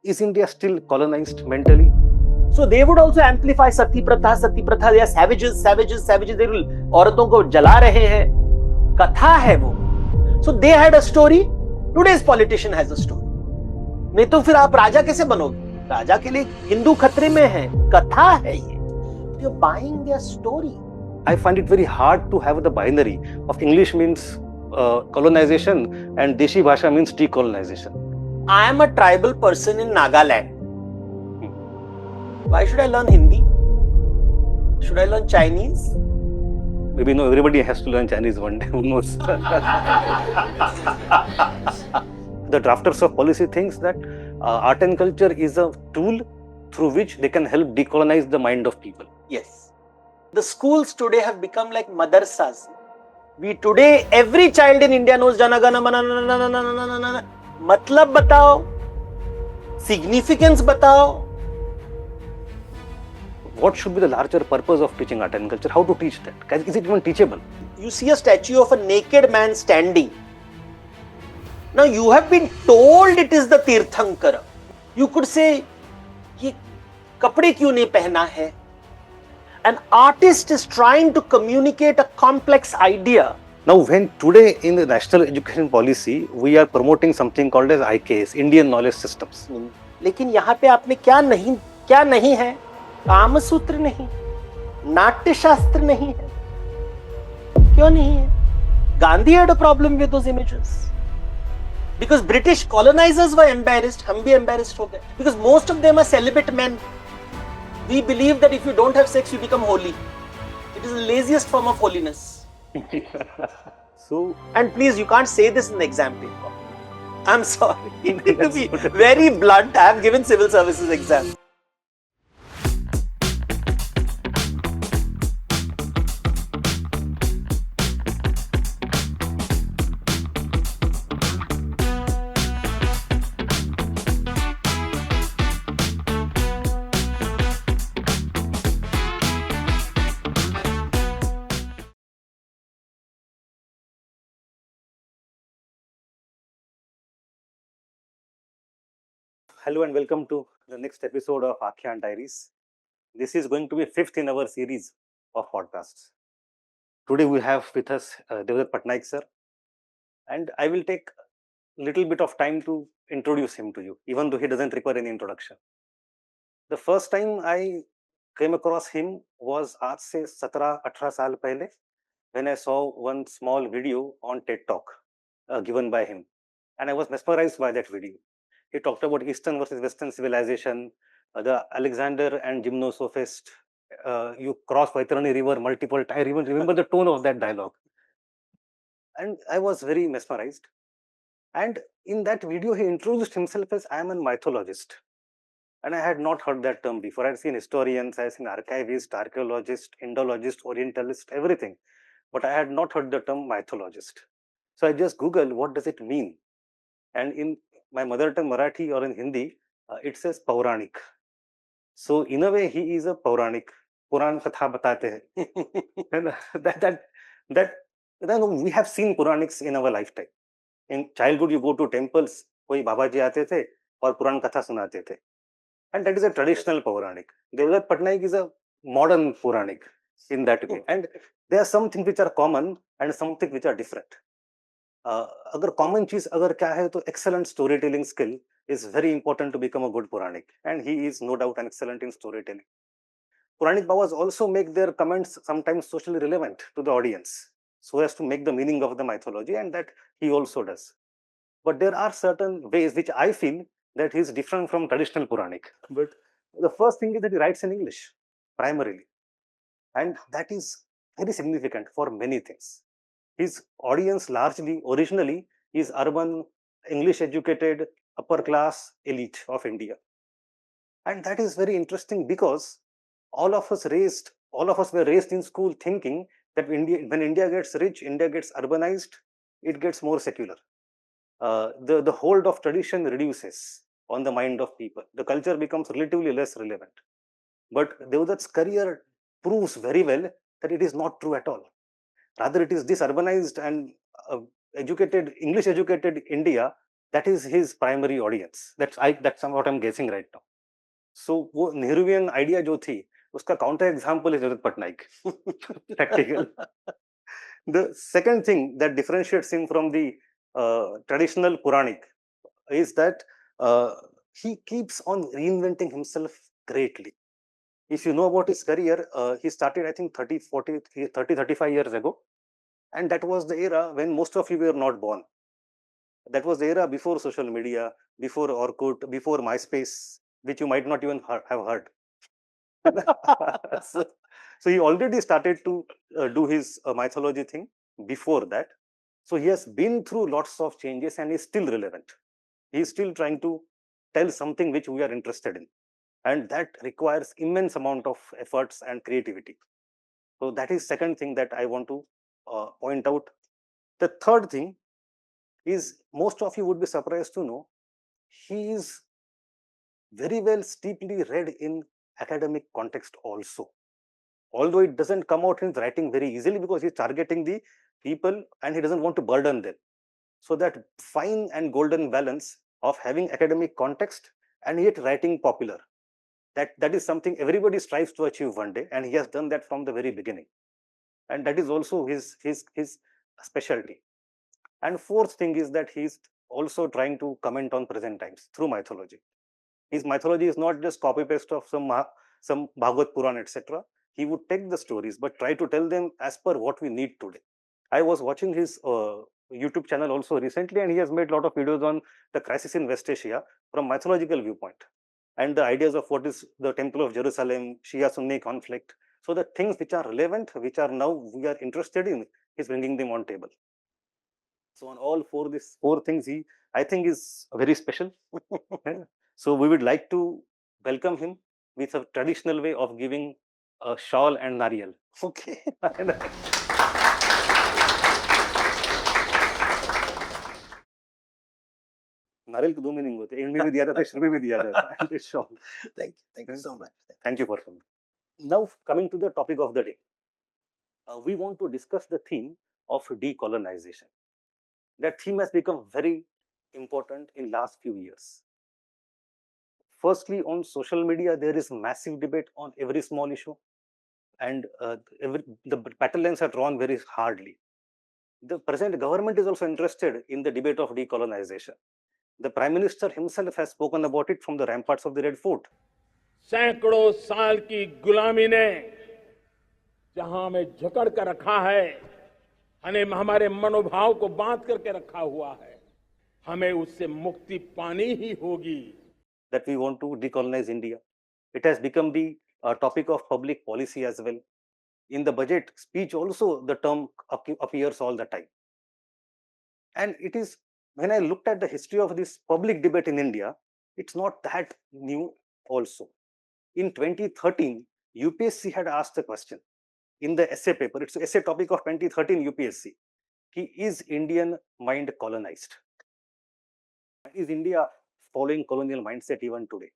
Is India still colonized mentally? So they would also amplify sati pratha, they are savages. They will औरतों को जला रहे हैं, कथा है वो. So they had a story. Today's politician has a story. नहीं तो फिर आप राजा कैसे बनोगे? राजा के लिए हिंदू खतरे में है, कथा है ये. You're buying their story. I find it very hard to have the binary of English means colonization and Deshi Bhasha means decolonization. I am a tribal person in Nagaland. Why should I learn Hindi? Should I learn Chinese? Maybe no, everybody has to learn Chinese one day, who knows. The drafters of policy thinks that art and culture is a tool through which they can help decolonize the mind of people. Yes. The schools today have become like madarsas. We today, every child in India knows Jana Gana Mana. Matlab batao. Significance batao. What should be the larger purpose of teaching art and culture? How to teach that? Is it even teachable? You see a statue of a naked man standing. Now you have been told it is the Tirthankara. You could say, ये कपड़े क्यों नहीं पहना है? An artist is trying to communicate a complex idea. Now, when today in the national education policy, we are promoting something called as IKS, Indian Knowledge Systems. लेकिन यहाँ पे आपने क्या नहीं है? काम सूत्र नहीं, नाट्य शास्त्र नहीं है. क्यों नहीं है? Gandhi had a problem with those images. Because British colonizers were embarrassed, हम भी embarrassed हो गए. Because most of them are celibate men. We believe that if you don't have sex, you become holy. It is the laziest form of holiness. So, and please, you can't say this in the exam paper. I'm sorry. To be very blunt, I have given civil services exam. hello and welcome to the next episode of Akhyan Diaries. This is going to be fifth in our series of podcasts. Today we have with us Devdutt Pattanaik sir, and I will take a little bit of time to introduce him to you, even though he doesn't require any introduction. The first time I came across him was आज से 17-18 साल पहले, when I saw one small video on TED Talk given by him, and I was mesmerized by that video. He talked about Eastern versus Western civilization, the Alexander and Gymnosophist. You cross Vaitarani River multiple times. I even remember the tone of that dialogue. And I was very mesmerized. And in that video, he introduced himself as I am a mythologist. And I had not heard that term before. I had seen historians, I had seen archivist, archaeologist, Indologist, Orientalist, everything. But I had not heard the term mythologist. So I just Googled, what does it mean? And in my mother tongue Marathi or in Hindi, it says Pauranik. So in a way, he is a Pauranik. Puran Katha Batate hai. We have seen Puranics in our lifetime. In childhood, you go to temples, koi Babaji aate the or Puran Katha sunate the. And that is a traditional Pauranik. Devdutt Pattanaik is a modern Puranik in that way. And there are some things which are common and some things which are different. अगर common चीज अगर क्या है तो excellent storytelling skill is very important to become a good Puranik, and he is no doubt an excellent in storytelling. Puranik Babas also make their comments sometimes socially relevant to the audience, so as to make the meaning of the mythology, and that he also does. But there are certain ways which I feel that he is different from traditional Puranik. But the first thing is that he writes in English primarily, and that is very significant for many things. His audience largely, originally, is urban, English educated, upper class elite of India. And that is very interesting because all of us were raised in school thinking that when India gets rich, India gets urbanized, it gets more secular. The hold of tradition reduces on the mind of people. The culture becomes relatively less relevant. But Devdutt's career proves very well that it is not true at all. Rather, it is this urbanized and English educated India that is his primary audience. That's what I'm guessing right now. So वो Nehruvian idea जो थी उसका counter example is Devdutt Pattanaik. Practical. The second thing that differentiates him from the traditional Puranic is that he keeps on reinventing himself greatly. If you know about his career, he started I think 35 years ago, and that was the era when most of you were not born. That was the era before social media, before Orkut, before MySpace, which you might not even have heard. So he already started to do his mythology thing before that. So he has been through lots of changes and is still relevant. He is still trying to tell something which we are interested in, and that requires immense amount of efforts and creativity. So that is second thing that I want to point out. The third thing is, most of you would be surprised to know, he is very well steeply read in academic context also, although it doesn't come out in his writing very easily because he's targeting the people and he doesn't want to burden them. So that fine and golden balance of having academic context and yet writing popular, that is something everybody strives to achieve one day, and he has done that from the very beginning, and that is also his specialty. And fourth thing is that he's also trying to comment on present times through mythology. His mythology is not just copy paste of some Bhagavad Puran, etc. He would take the stories but try to tell them as per what we need today. I was watching his YouTube channel also recently, and he has made a lot of videos on the crisis in West Asia from mythological viewpoint, and the ideas of what is the Temple of Jerusalem, Shia-Sunni conflict. So the things which are relevant, which are now we are interested in, he's bringing them on table. So on all these four things, he, I think, is very special. So we would like to welcome him with a traditional way of giving a shawl and nariyal. Okay. नारियल को दो meaning होते हैं, इनमें भी दिया जाता है, श्री में भी दिया जाता है. And shawl. Thank you so much. Thank you for coming. Now coming to the topic of the day, we want to discuss the theme of decolonization. That theme has become very important in last few years. Firstly, on social media, there is massive debate on every small issue, and the battle lines are drawn very hardly. The present government is also interested in the debate of decolonization. The Prime Minister himself has spoken about it from the ramparts of the Red Fort. सैकड़ों साल की गुलामी ने जहां हमें जकड़ कर रखा है, हमारे मनोभाव को बांध करके रखा हुआ है, हमें उससे मुक्ति पानी ही होगी. That we want to decolonize India. It has become the topic of public policy as well. In the budget speech also, the term appears all the time. And it is, when I looked at the history of this public debate in India, it's not that new also. In 2013, UPSC had asked the question in the essay paper. It's the essay topic of 2013 UPSC. Is Indian mind colonized? Is India following colonial mindset even today?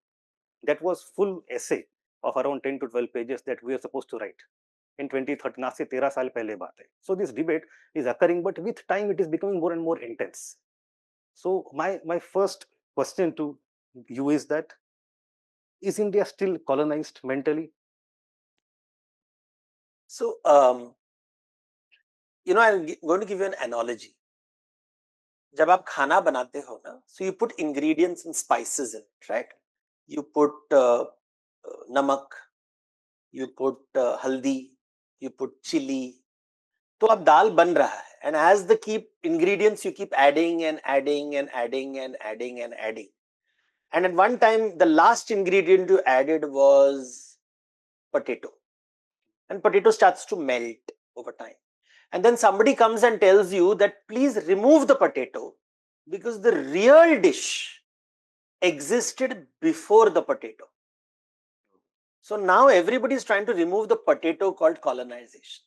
That was full essay of around 10 to 12 pages that we are supposed to write in 2013. आज से 13 साल पहले बात है. So this debate is occurring, but with time it is becoming more and more intense. So my first question to you is that, is India still colonized mentally? So, I'm going to give you an analogy. जब आप खाना बनाते हो ना, so you put ingredients and spices in it, right? You put namak, you put haldi, you put chili. तो अब दाल बन रहा है, and as the keep ingredients you keep adding and adding and adding and adding and adding, and at one time the last ingredient you added was potato, and potato starts to melt over time. And then somebody comes and tells you that please remove the potato because the real dish existed before the potato. So now everybody is trying to remove the potato called colonization.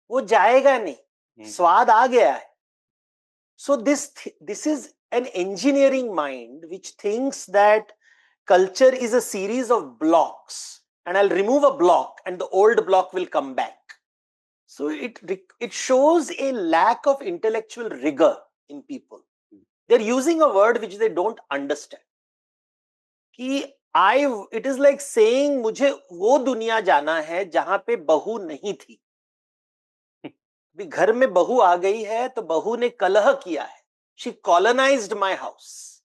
वो जाएगा नहीं, स्वाद आ गया है. So this is an engineering mind which thinks that culture is a series of blocks, and I'll remove a block and the old block will come back. So it shows a lack of intellectual rigor in people. They're using a word which they don't understand. It is like saying मुझे वो दुनिया जाना है जहां पे बहू नहीं थी. घर में बहू आ गई है तो बहू ने कलह किया है. She colonized my house.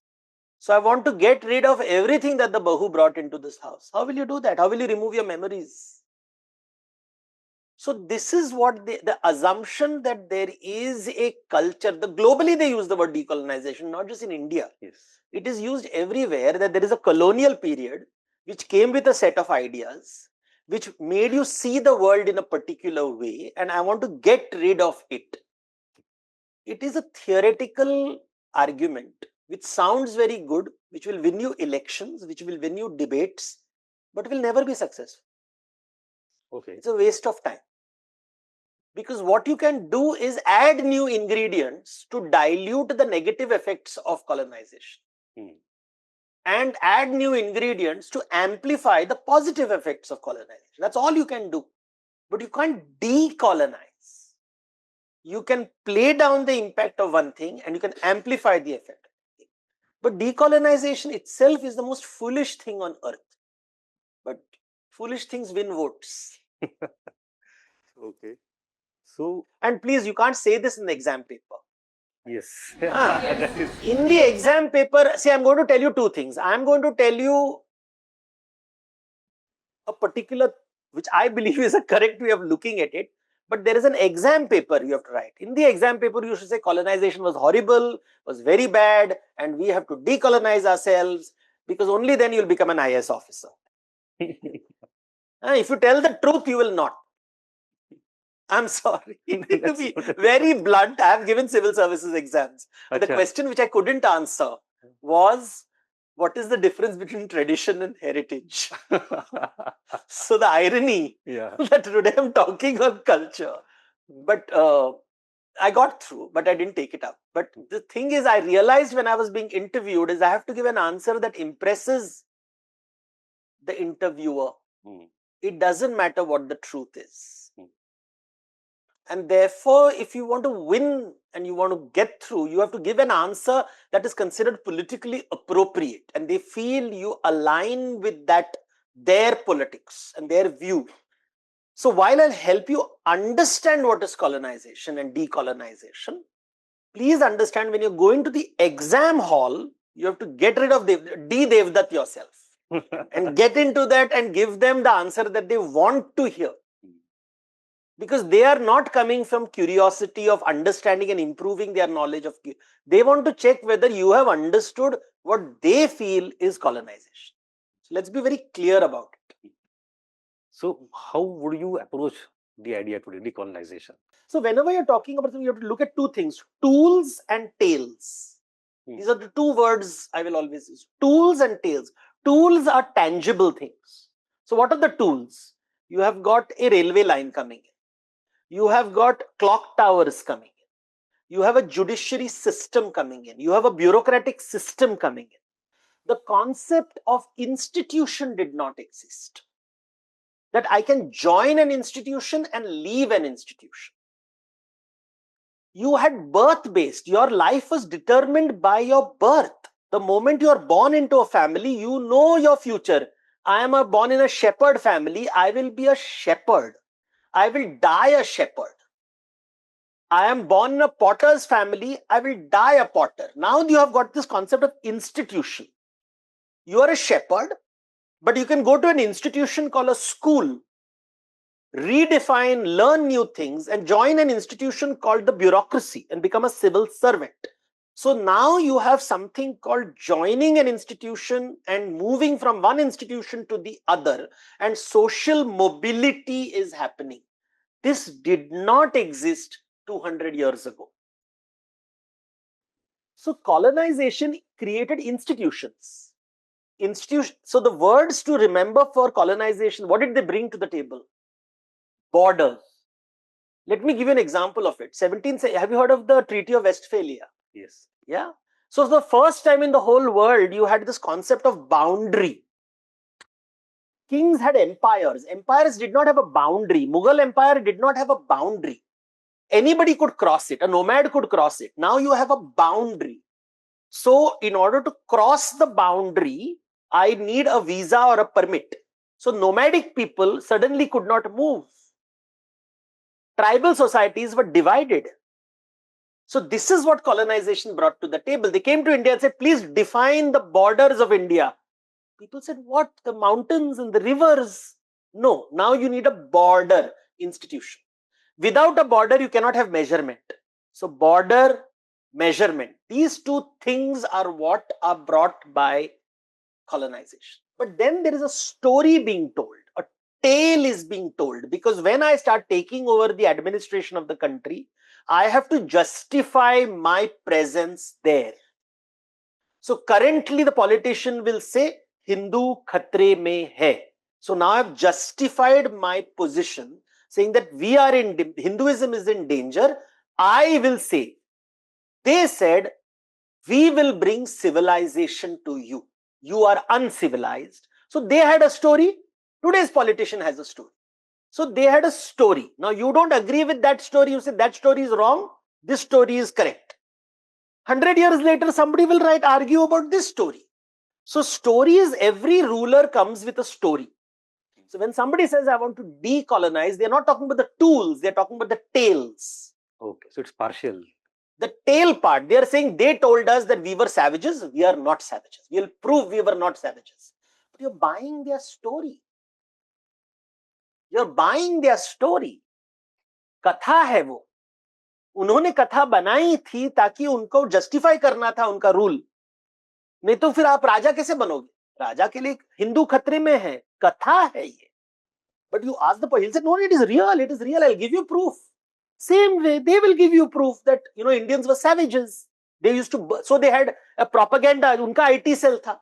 So I want to get rid of everything that the bahu brought into this house. How will you do that? How will you remove your memories? So this is what the assumption that there is a culture. Globally they use the word decolonization, not just in India. Yes. It is used everywhere, that there is a colonial period which came with a set of ideas, which made you see the world in a particular way, and I want to get rid of it. It is a theoretical argument which sounds very good, which will win you elections, which will win you debates, but will never be successful. Okay. It's a waste of time. Because what you can do is add new ingredients to dilute the negative effects of colonization. And add new ingredients to amplify the positive effects of colonization. That's all you can do. But you can't decolonize. You can play down the impact of one thing and you can amplify the effect. But decolonization itself is the most foolish thing on earth. But foolish things win votes. Okay. So, and please, you can't say this in the exam paper. Yes. In the exam paper, see, I'm going to tell you two things. I'm going to tell you a particular, which I believe is a correct way of looking at it, but there is an exam paper you have to write. In the exam paper, you should say colonization was horrible, was very bad, and we have to decolonize ourselves, because only then you'll become an IAS officer. If you tell the truth, you will not. I'm sorry. To be very blunt, I have given civil services exams. The question which I couldn't answer was, what is the difference between tradition and heritage? So the irony that today I'm talking on culture, but I got through, but I didn't take it up. But the thing is, I realized when I was being interviewed is I have to give an answer that impresses the interviewer. It doesn't matter what the truth is. And therefore, if you want to win and you want to get through, you have to give an answer that is considered politically appropriate. And they feel you align with that, their politics and their view. So while I'll help you understand what is colonization and decolonization, please understand when you're going to the exam hall, you have to get rid of Devdutt yourself and get into that and give them the answer that they want to hear. Because they are not coming from curiosity of understanding and improving their knowledge of. They want to check whether you have understood what they feel is colonization. So let's be very clear about it. So how would you approach the idea today, decolonization? So whenever you're talking about something, you have to look at two things: tools and tales. These are the two words I will always use: tools and tales. Tools are tangible things. So what are the tools? You have got a railway line coming in. You have got clock towers coming in. You have a judiciary system coming in. You have a bureaucratic system coming in. The concept of institution did not exist. That I can join an institution and leave an institution. You had birth-based. Your life was determined by your birth. The moment you are born into a family, you know your future. I am born in a shepherd family. I will be a shepherd. I will die a shepherd. I am born in a potter's family. I will die a potter. Now you have got this concept of institution. You are a shepherd, but you can go to an institution called a school, redefine, learn new things, and join an institution called the bureaucracy and become a civil servant. So now you have something called joining an institution and moving from one institution to the other, and social mobility is happening. This did not exist 200 years ago. So colonization created institutions. So the words to remember for colonization, what did they bring to the table? Borders. Let me give you an example of it. Have you heard of the Treaty of Westphalia? Yes. Yeah. So the first time in the whole world, you had this concept of boundary. Kings had empires. Empires did not have a boundary. Mughal Empire did not have a boundary. Anybody could cross it. A nomad could cross it. Now you have a boundary. So in order to cross the boundary, I need a visa or a permit. So nomadic people suddenly could not move. Tribal societies were divided. So this is what colonization brought to the table. They came to India and said, please define the borders of India. People said, what? The mountains and the rivers? No, now you need a border institution. Without a border, you cannot have measurement. So border, measurement, these two things are what are brought by colonization. But then there is a story being told, a tale is being told, because when I start taking over the administration of the country, I have to justify my presence there. So currently the politician will say, Hindu khatre mein hai. So now I've justified my position, saying that we are in, Hinduism is in danger. I will say, they said, we will bring civilization to you. You are uncivilized. So they had a story. Today's politician has a story. So they had a story. Now you don't agree with that story. You say that story is wrong. This story is correct. 100 years later, somebody will argue about this story. So stories, every ruler comes with a story. So when somebody says, I want to decolonize, they're not talking about the tools, they're talking about the tales. Okay, so it's partial. The tale part, they are saying they told us that we were savages. We are not savages. We'll prove we were not savages. But you're buying their story. You're buying their story. कथा है वो. उन्होंने कथा बनाई थी ताकि उनको justify करना था उनका रूल. नहीं तो फिर आप राजा कैसे बनोगे? राजा के लिए हिंदू खतरे में है, कथा है ये. But you ask the person, he'll say, no, it is real, I'll give you proof. Same way, they will give you proof that, Indians were savages. They used to, so they had a propaganda, उनका IT cell था.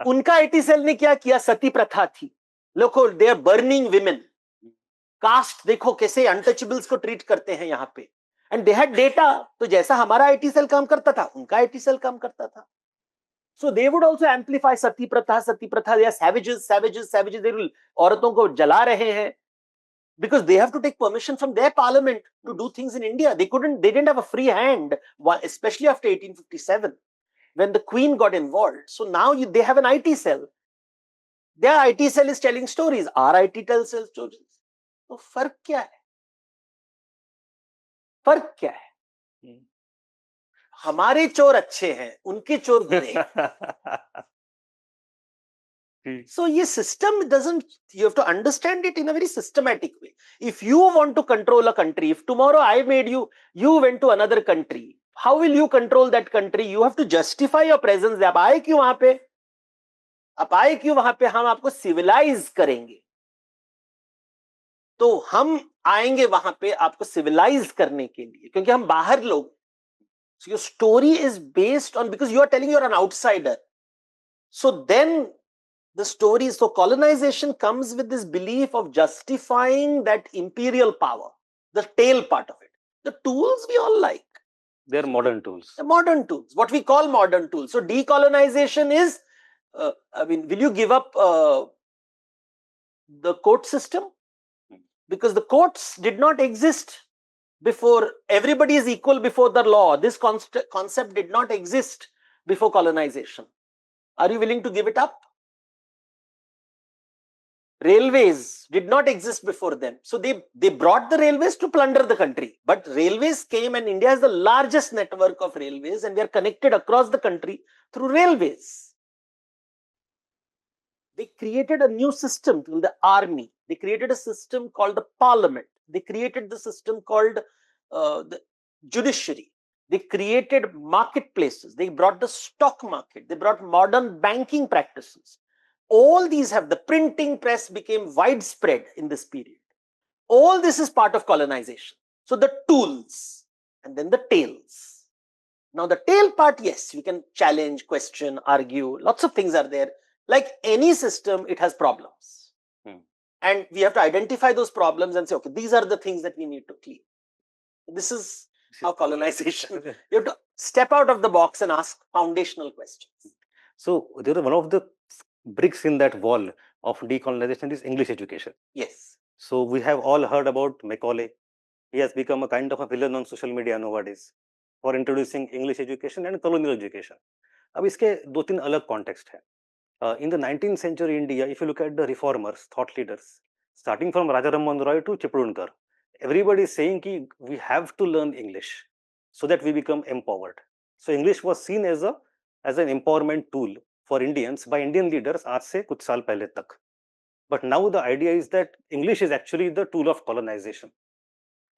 उनका IT cell ने क्या किया? सती प्रथा थी. Look, they are burning women. Caste, देखो कैसे untouchables को treat करते हैं यहाँ पे. And they had data. तो जैसा हमारा IT cell काम करता था, उनका IT cell काम करता था. So they would also amplify sati pratha. They are savages. They will औरतों को जला रहे हैं. Because they have to take permission from their parliament to do things in India. They didn't have a free hand, especially after 1857, when the Queen got involved. So now they have an IT cell. Their IT cell is telling stories. Our IT cell tells stories. So फर्क क्या है? फर्क क्या है? हमारे चोर अच्छे हैं, उनके चोर बुरे. So this system doesn't, you have to understand it in a very systematic way. If you want to control a country, if tomorrow I made you went to another country, how will you control that country? You have to justify your presence there. आप आए क्यों वहां पे? आप आए क्यों वहां पे? हम आपको सिविलाइज करेंगे. तो हम आएंगे वहां पे आपको सिविलाइज करने के लिए, क्योंकि हम बाहर लोग. So your story is based on, because you are telling you're an outsider. So then the story, so colonization comes with this belief of justifying that imperial power, the tail part of it. The tools we all like. They're modern tools. The modern tools, what we call modern tools. So decolonization is, will you give up the court system? Because the courts did not exist before. Everybody is equal before the law. This concept did not exist before colonization. Are you willing to give it up? Railways did not exist before them. So they brought the railways to plunder the country. But railways came, and India has the largest network of railways, and we are connected across the country through railways. They created a new system called the army. They created a system called the parliament. They created the system called the judiciary. They created marketplaces. They brought the stock market. They brought modern banking practices. All these have, the printing press became widespread in this period. All this is part of colonization. So the tools and then the tales. Now the tail part, yes, we can challenge, question, argue. Lots of things are there. Like any system, it has problems. And we have to identify those problems and say, okay, these are the things that we need to clean. This is how colonization. You have to step out of the box and ask foundational questions. So there is one of the bricks in that wall of decolonization is English education. Yes. So we have all heard about Macaulay. He has become a kind of a villain on social media nowadays. for introducing English education and colonial education. अब इसके दो तीन अलग context है. In the 19th century India, if you look at the reformers, thought leaders, starting from Raja Rammohn Roy to Chiplunkar, everybody is saying कि we have to learn English so that we become empowered. So English was seen as an empowerment tool for Indians by Indian leaders आज से कुछ साल पहले तक. But now the idea is that English is actually the tool of colonization.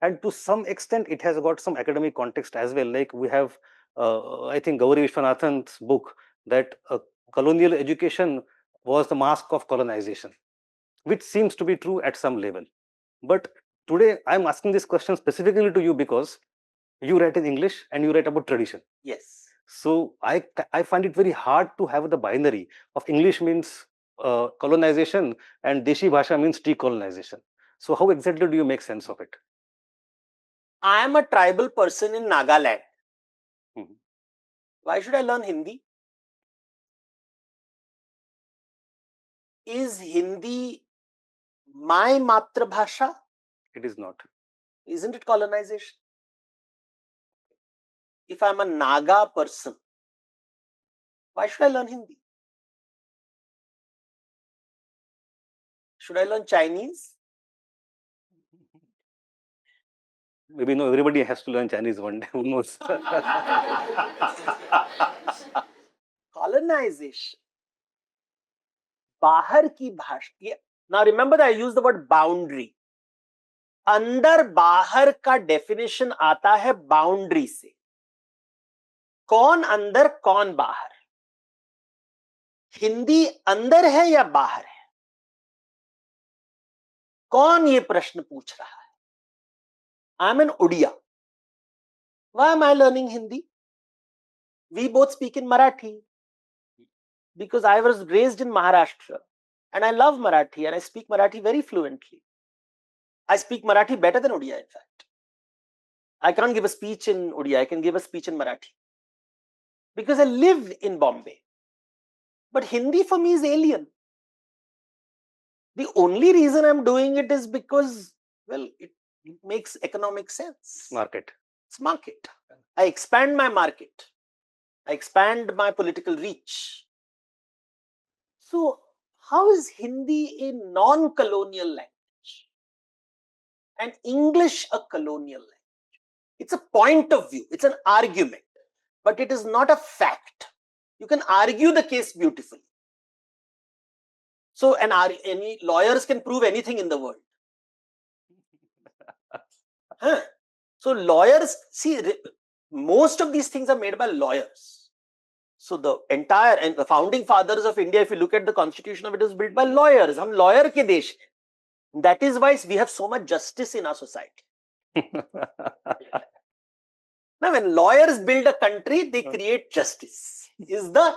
And to some extent, it has got some academic context as well. Like we have, I think, Gauri Vishwanathan's book that colonial education was the mask of colonization, which seems to be true at some level. But today, I'm asking this question specifically to you because you write in English and you write about tradition. Yes. So I find it very hard to have the binary of English means colonization and Deshi Bhasha means decolonization. So how exactly do you make sense of it? I am a tribal person in Nagaland. Mhm. Why should I learn Hindi? Is Hindi my Matrabhasha? It is not. Isn't it colonization? If I'm a Naga person, why should I learn Hindi? Should I learn Chinese? Maybe no, everybody has to learn Chinese one day, who knows? Colonization. बाहर की भाषा. Now remember that I use the word boundary. अंदर बाहर का definition आता है boundary से. कौन अंदर कौन बाहर? हिंदी अंदर है या बाहर है? कौन ये प्रश्न पूछ रहा है? I am an Odia. Why am I learning Hindi? We both speak in Marathi because I was raised in Maharashtra and I love Marathi and I speak Marathi very fluently. I speak Marathi better than Odia, in fact. I can't give a speech in Odia, I can give a speech in Marathi because I live in Bombay. But Hindi for me is alien. The only reason I'm doing it is because, well, it makes economic sense. Market. It's market. I expand my market. I expand my political reach. So, how is Hindi a non-colonial language and English a colonial language? It's a point of view. It's an argument, but it is not a fact. You can argue the case beautifully. So, any lawyers can prove anything in the world. So, lawyers, see, most of these things are made by lawyers. So, the entire, and the founding fathers of India, if you look at the constitution of it, is built by lawyers. Hum lawyer ke desh hai. That is why we have so much justice in our society. Now, when lawyers build a country, they create justice, is the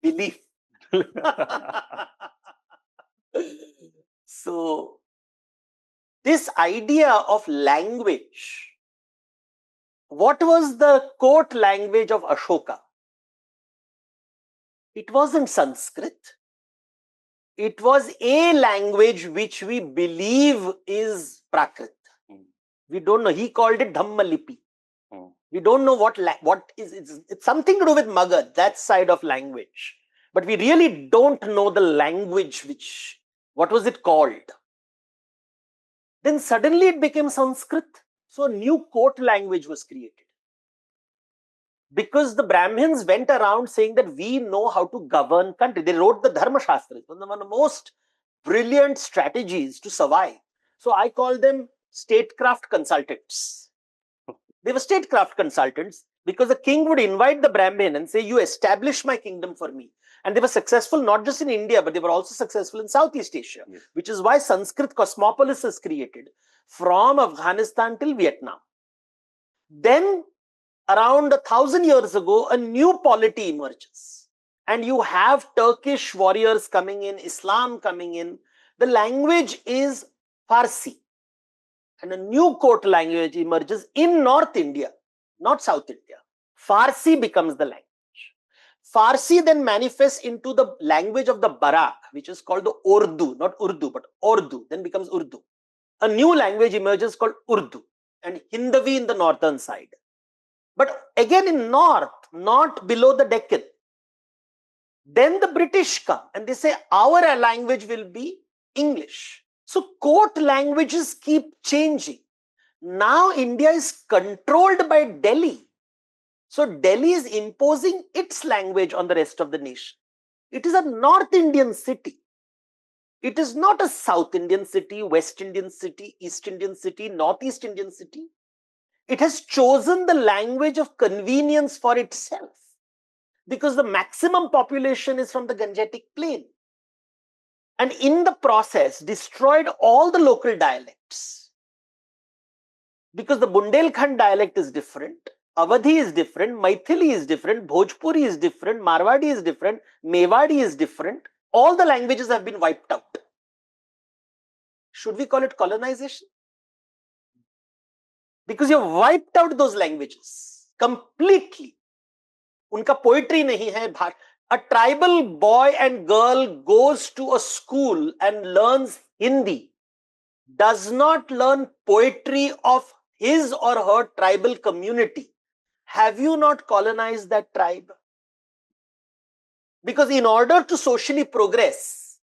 belief. So, this idea of language, what was the court language of Ashoka? It wasn't Sanskrit. It was a language which we believe is Prakrit. We don't know. He called it Dhammalipi. We don't know what is. It's something to do with Magad, that side of language. But we really don't know the language what was it called? Then suddenly it became Sanskrit. So a new court language was created. Because the Brahmins went around saying that we know how to govern country. They wrote the Dharma Shastras, one of the most brilliant strategies to survive. So I call them statecraft consultants. They were statecraft consultants because the king would invite the Brahmin and say, you establish my kingdom for me. And they were successful not just in India, but they were also successful in Southeast Asia, yes. Which is why Sanskrit cosmopolis is created from Afghanistan till Vietnam. Then, around 1,000 years ago, a new polity emerges. And you have Turkish warriors coming in, Islam coming in. The language is Farsi. And a new court language emerges in North India, not South India. Farsi becomes the language. Farsi then manifests into the language of the Barak, which is called the Urdu, not Urdu, but Urdu, then becomes Urdu. A new language emerges called Urdu and Hindavi in the northern side. But again in north, not below the Deccan. Then the British come and they say our language will be English. So court languages keep changing. Now India is controlled by Delhi. So Delhi is imposing its language on the rest of the nation. It is a North Indian city. It is not a South Indian city, West Indian city, East Indian city, Northeast Indian city. It has chosen the language of convenience for itself because the maximum population is from the Gangetic Plain. And in the process, destroyed all the local dialects. Because the Bundelkhand dialect is different, Awadhi is different, Maithili is different, Bhojpuri is different, Marwadi is different, Mewadi is different. All the languages have been wiped out. Should we call it colonization? Because you have wiped out those languages completely. Unka poetry nahi hai. A tribal boy and girl goes to a school and learns Hindi, does not learn poetry of his or her tribal community. Have you not colonized that tribe? Because in order to socially progress,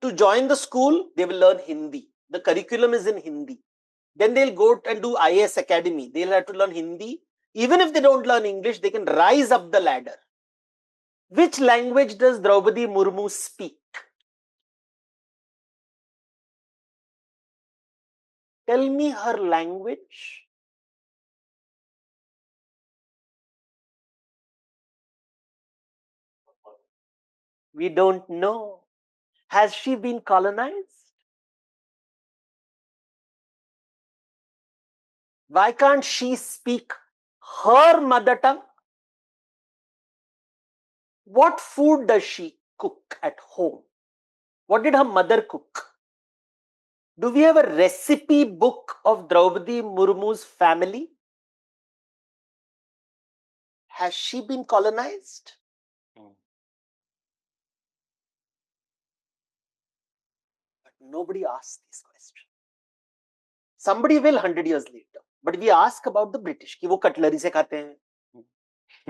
to join the school, they will learn Hindi. The curriculum is in Hindi. Then they'll go and do IAS Academy. They'll have to learn Hindi. Even if they don't learn English, they can rise up the ladder. Which language does Draupadi Murmu speak? Tell me her language. We don't know. Has she been colonized? Why can't she speak her mother tongue? What food does she cook at home? What did her mother cook? Do we have a recipe book of Draupadi Murmu's family? Has she been colonized? But nobody asks these questions. Somebody will 100 years later. But we ask about the British कि वो cutlery से खाते हैं,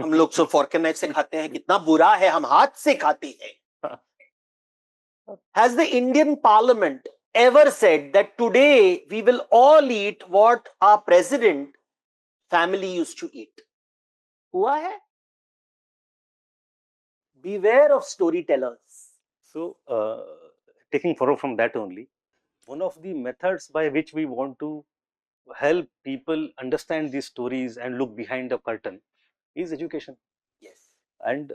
हम लोग सो fork and knife से खाते हैं, कितना बुरा है, हम हाथ से खाते हैं. Has the Indian Parliament ever said that today we will all eat what our president family used to eat? हुआ है? Beware of storytellers. So, taking forward from that only, one of the methods by which we want to help people understand these stories and look behind the curtain is education. Yes. And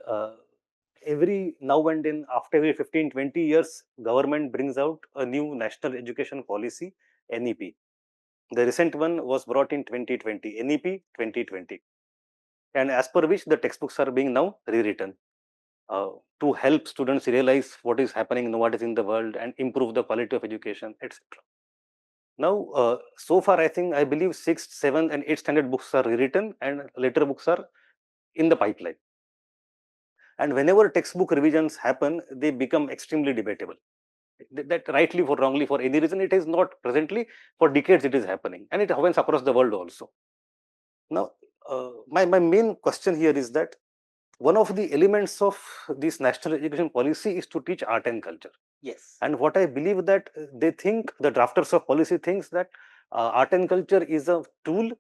every now and then, after every 15-20 years, government brings out a new national education policy, NEP. The recent one was brought in 2020, NEP 2020, and as per which the textbooks are being now rewritten to help students realize what is happening nowadays in the world and improve the quality of education, etc. Now, so far, I believe 6th, 7th, and 8th standard books are rewritten, and later books are in the pipeline. And whenever textbook revisions happen, they become extremely debatable. That rightly or wrongly, for any reason, it is not presently. For decades, it is happening, and it happens across the world also. Now, my main question here is that one of the elements of this national education policy is to teach art and culture. Yes. And what I believe that they think, the drafters of policy thinks that art and culture is a tool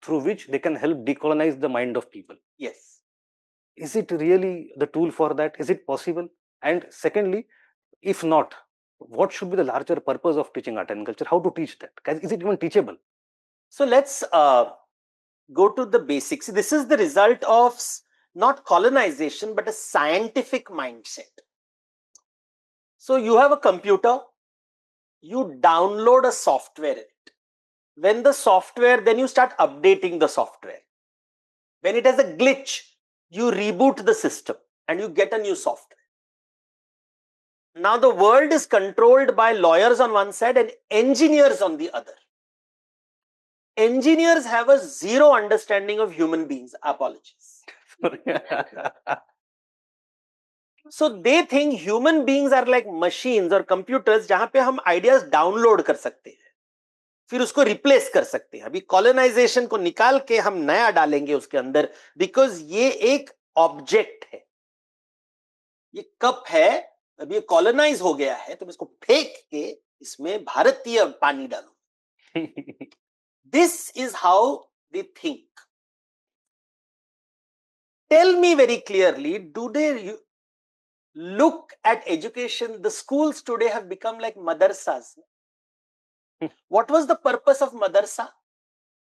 through which they can help decolonize the mind of people. Yes. Is it really the tool for that? Is it possible? And secondly, if not, what should be the larger purpose of teaching art and culture? How to teach that? Is it even teachable? So let's go to the basics. This is the result of not colonization, but a scientific mindset. So you have a computer, you download a software in it. When the software, then you start updating the software. When it has a glitch, you reboot the system and you get a new software. Now the world is controlled by lawyers on one side and engineers on the other. Engineers have a zero understanding of human beings. Apologies. So they think human beings are like machines or computers जहां पे हम ideas download कर सकते हैं. फिर उसको replace कर सकते हैं। अभी कॉलोनाइजेशन को निकाल के हम नया डालेंगे उसके अंदर, बिकॉज ये एक ऑब्जेक्ट है, ये कप है, अभी ये कॉलोनाइज हो गया है तो मैं इसको फेंक के इसमें भारतीय पानी डालू। This is how they think. Tell me very clearly, do they look at education? The schools today have become like madrasas. What was the purpose of madrasa?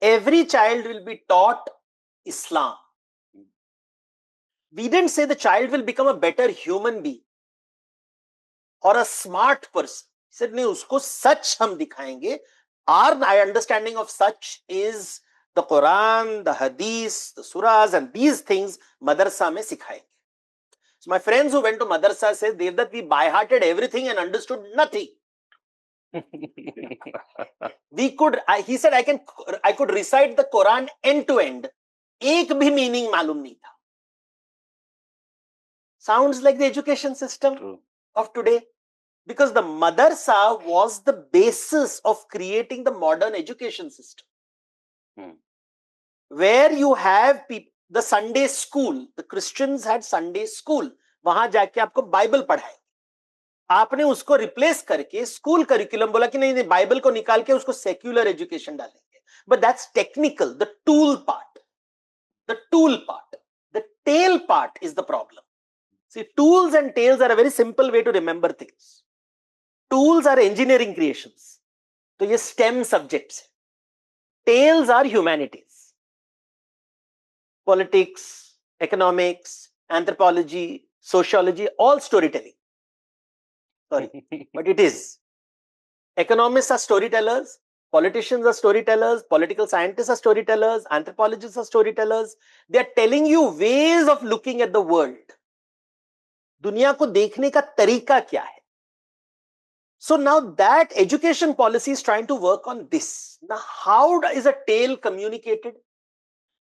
Every child will be taught Islam. We didn't say the child will become a better human being or a smart person. He said, नहीं, उसको सच हम दिखाएंगे. Our understanding of such is the Quran, the Hadith, the Surahs, and these things madrasa में सिखाएंगे. So my friends who went to madrasa said, Devdutt, we by-hearted everything and understood nothing. He said, I could recite the Quran end to end. एक भी meaning मालूम नहीं था. Sounds like the education system of today. Because the madrasa was the basis of creating the modern education system. Where you have the Sunday school, the Christians had Sunday school. वहां जाके आपको Bible पढ़ाए. आपने उसको replace करके school curriculum बोला कि नहीं, बाइबल को निकाल के उसको सेक्युलर एजुकेशन डालेंगे. But that's technical, the tool part. The tail part is the problem. See, tools and tails are a very simple way to remember things. Tools are engineering creations. तो ये STEM subjects. Tails are humanities. Politics, economics, anthropology, sociology, all storytelling. Sorry, but it is. Economists are storytellers, politicians are storytellers, political scientists are storytellers, anthropologists are storytellers. They are telling you ways of looking at the world. दुनिया को देखने का तरीका क्या है? So now that education policy is trying to work on this. Now, how is a tale communicated?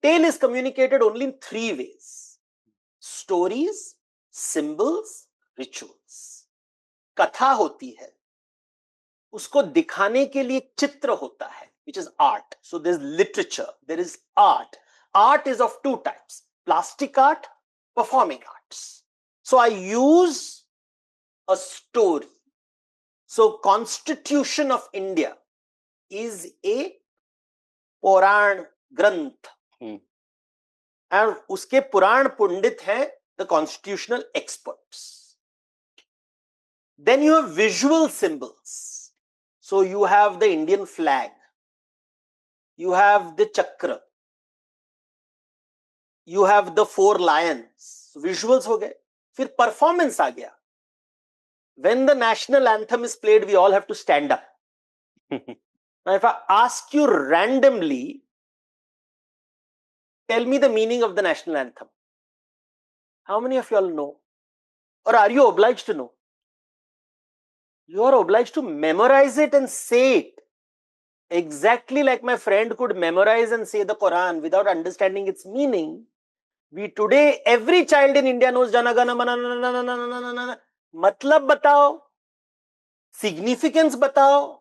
Tale is communicated only in three ways: stories, symbols, rituals. कथा होती है, उसको दिखाने के लिए चित्र होता है, which is art. So there is literature, there is art. Art is of two types: plastic art, performing arts. So I use a story. So Constitution of India is a पुराण ग्रंथ, and उसके पुराण पंडित हैं the constitutional experts. Then you have visual symbols. So you have the Indian flag, you have the chakra, you have the four lions. So visuals हो गए. फिर performance आ गया. When the national anthem is played, we all have to stand up. Now, if I ask you randomly, tell me the meaning of the national anthem. How many of you all know? Or are you obliged to know? You are obliged to memorize it and say it. Exactly like my friend could memorize and say the Quran without understanding its meaning. We today, every child in India knows Jana Gana Mana. मतलब बताओ, significance बताओ,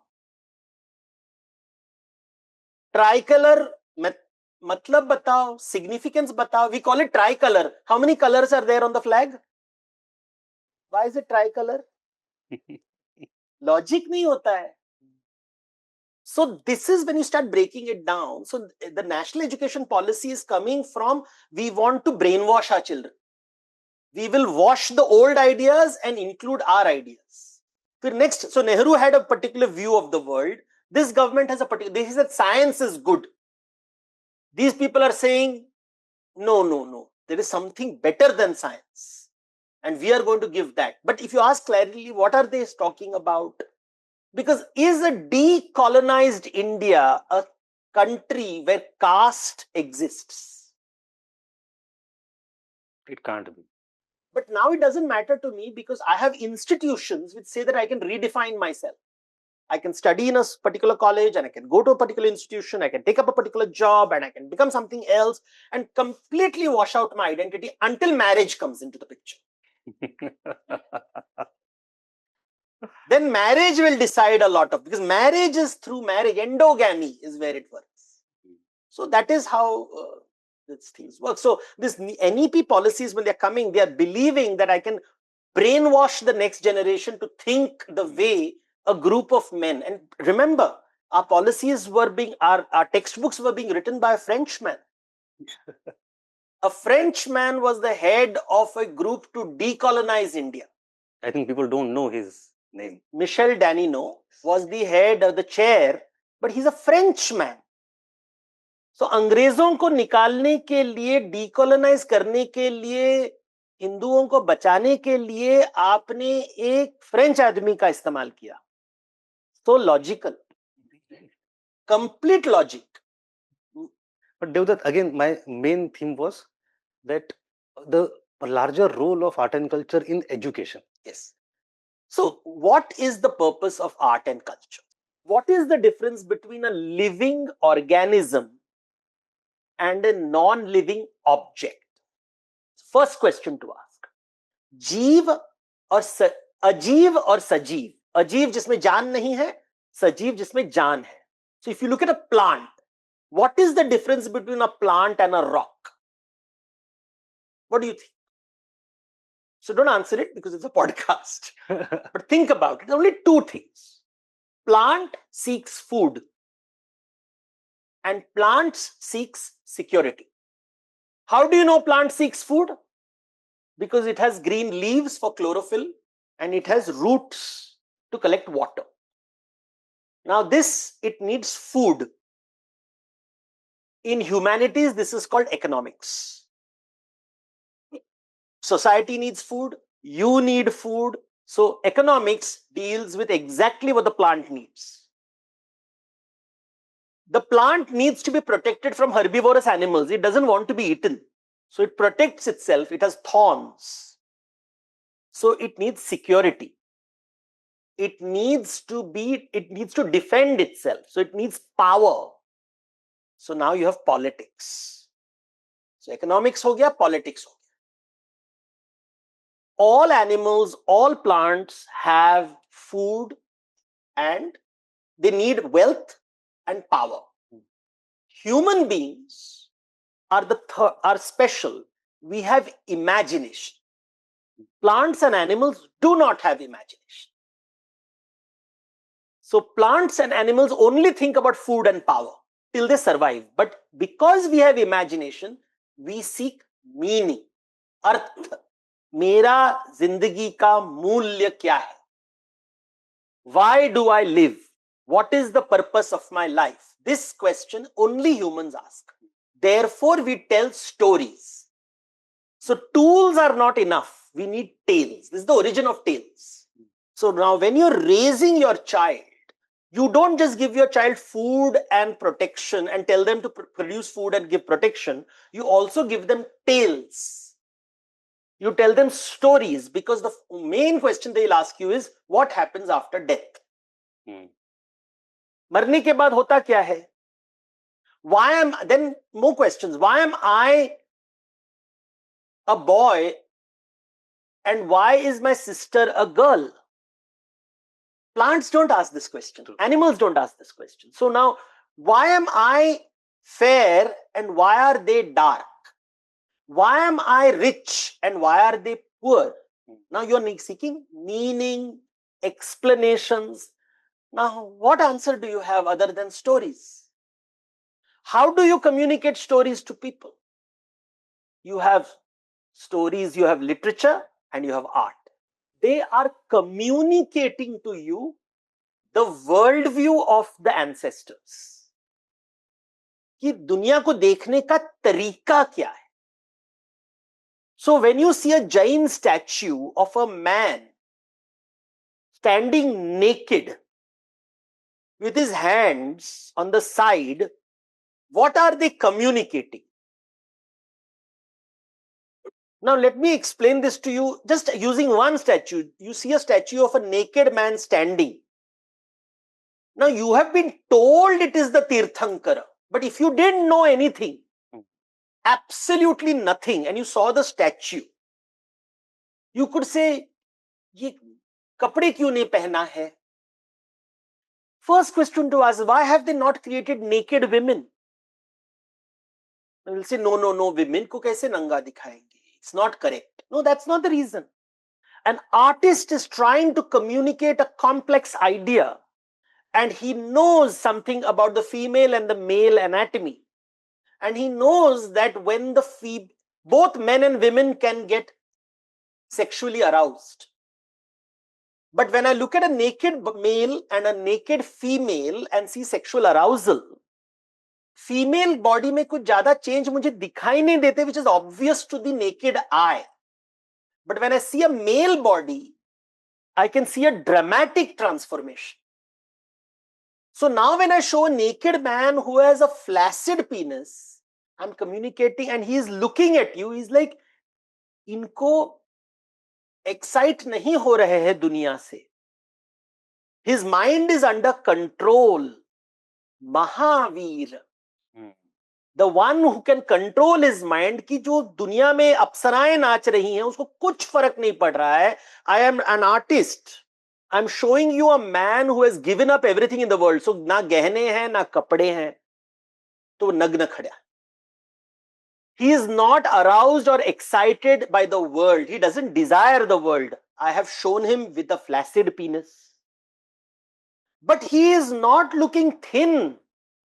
tricolor मतलब बताओ, significance बताओ. We call it tricolor. How many colors are there on the flag? Why is it tricolor? Logic नहीं होता है. So this is when you start breaking it down. So the national education policy is coming from, we want to brainwash our children. We will wash the old ideas and include our ideas. Next, so Nehru had a particular view of the world. This government has a particular, they said science is good. These people are saying, no, there is something better than science. And we are going to give that. But if you ask clearly, what are they talking about? Because is a decolonized India a country where caste exists? It can't be. But now it doesn't matter to me because I have institutions which say that I can redefine myself. I can study in a particular college and I can go to a particular institution, I can take up a particular job and I can become something else and completely wash out my identity until marriage comes into the picture. then marriage will decide a lot of, because marriage is through marriage, endogamy is where it works. So that is how these things work. So this NEP policies, when they're coming, they are believing that I can brainwash the next generation to think the way a group of men. And remember, our policies were being, our textbooks were being written by a Frenchman. A Frenchman was the head of a group to decolonize India. I think people don't know his name. Michel Danino was the head of the chair, but he's a Frenchman. So अंग्रेजों को निकालने के लिए, decolonize करने के लिए, हिंदुओं को बचाने के लिए आपने एक फ्रेंच आदमी का इस्तेमाल किया. So logical, complete logic. But Devdutt, again, my main theme was that the larger role of art and culture in education. Yes. So what is the purpose of art and culture? What is the difference between a living organism and a non-living object? First question to ask. जीव और अजीव और सजीव. अजीव जिसमें जान नहीं है, सजीव जिसमें जान है. So if you look at a plant, what is the difference between a plant and a rock? What do you think? So don't answer it because it's a podcast. But think about it. Only two things. Plant seeks food and plants seeks security. How do you know plant seeks food? Because it has green leaves for chlorophyll and it has roots to collect water. Now this, it needs food. In humanities, this is called economics. Society needs food, you need food. So economics deals with exactly what the plant needs. The plant needs to be protected from herbivorous animals. It doesn't want to be eaten. So it protects itself. It has thorns. So it needs security. It needs to defend itself. So it needs power. So now you have politics. So economics ho gaya, politics ho gaya. All animals, all plants have food and they need wealth and power. Human beings are special. We have imagination. Plants and animals do not have imagination. So plants and animals only think about food and power till they survive. But because we have imagination, we seek meaning, अर्थ. मेरा जिंदगी का मूल्य क्या है? Why do I live? What is the purpose of my life? This question only humans ask. Therefore, we tell stories. So tools are not enough. We need tales. This is the origin of tales. So now when you're raising your child, you don't just give your child food and protection and tell them to produce food and give protection. You also give them tales. You tell them stories, because the main question they'll ask you is, what happens after death? मरने के बाद होता क्या है? Then more questions. Why am I a boy and why is my sister a girl? Plants don't ask this question. Animals don't ask this question. So now, why am I fair and why are they dark? Why am I rich and why are they poor? Now you're seeking meaning, explanations. Now, what answer do you have other than stories? How do you communicate stories to people? You have stories, you have literature, and you have art. They are communicating to you the worldview of the ancestors. कि दुनिया को देखने का तरीका क्या है? So when you see a Jain statue of a man standing naked with his hands on the side, what are they communicating? Now let me explain this to you just using one statue. You see a statue of a naked man standing. Now you have been told it is the Tirthankara, but if you didn't know anything, absolutely nothing, and you saw the statue, you could say, कपड़े क्यों नहीं पहना है? First question to ask, why have they not created naked women? They will say, no, women को कैसे नंगा दिखाएंगे? It's not correct. No, that's not the reason. An artist is trying to communicate a complex idea, and he knows something about the female and the male anatomy. And he knows that when both men and women can get sexually aroused. But when I look at a naked male and a naked female and see sexual arousal, female body में कुछ ज्यादा change मुझे दिखाई नहीं देते, which is obvious to the naked eye. But when I see a male body, I can see a dramatic transformation. So now when I show a naked man who has a flaccid penis, I'm communicating and he is looking at you, he's like, इनको excite नहीं हो रहे हैं दुनिया से. His mind is under control. Mahavir. The one who can control his mind, कि जो दुनिया में अप्सराएं नाच रही हैं उसको कुछ फर्क नहीं पड़ रहा है. I am an artist. I'm showing you a man who has given up everything in the world. So ना गहने हैं ना कपड़े हैं, तो नग्न खड़ा. He is not aroused or excited by the world. He doesn't desire the world. I have shown him with a flaccid penis. But he is not looking thin.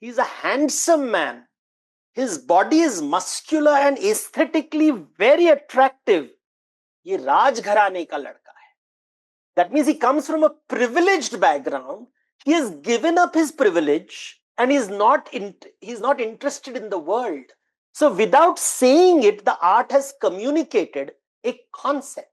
He is a handsome man. His body is muscular and aesthetically very attractive. ये राजघराने का लड़का है. That means he comes from a privileged background. He has given up his privilege and he's not interested in the world. So without saying it, the art has communicated a concept.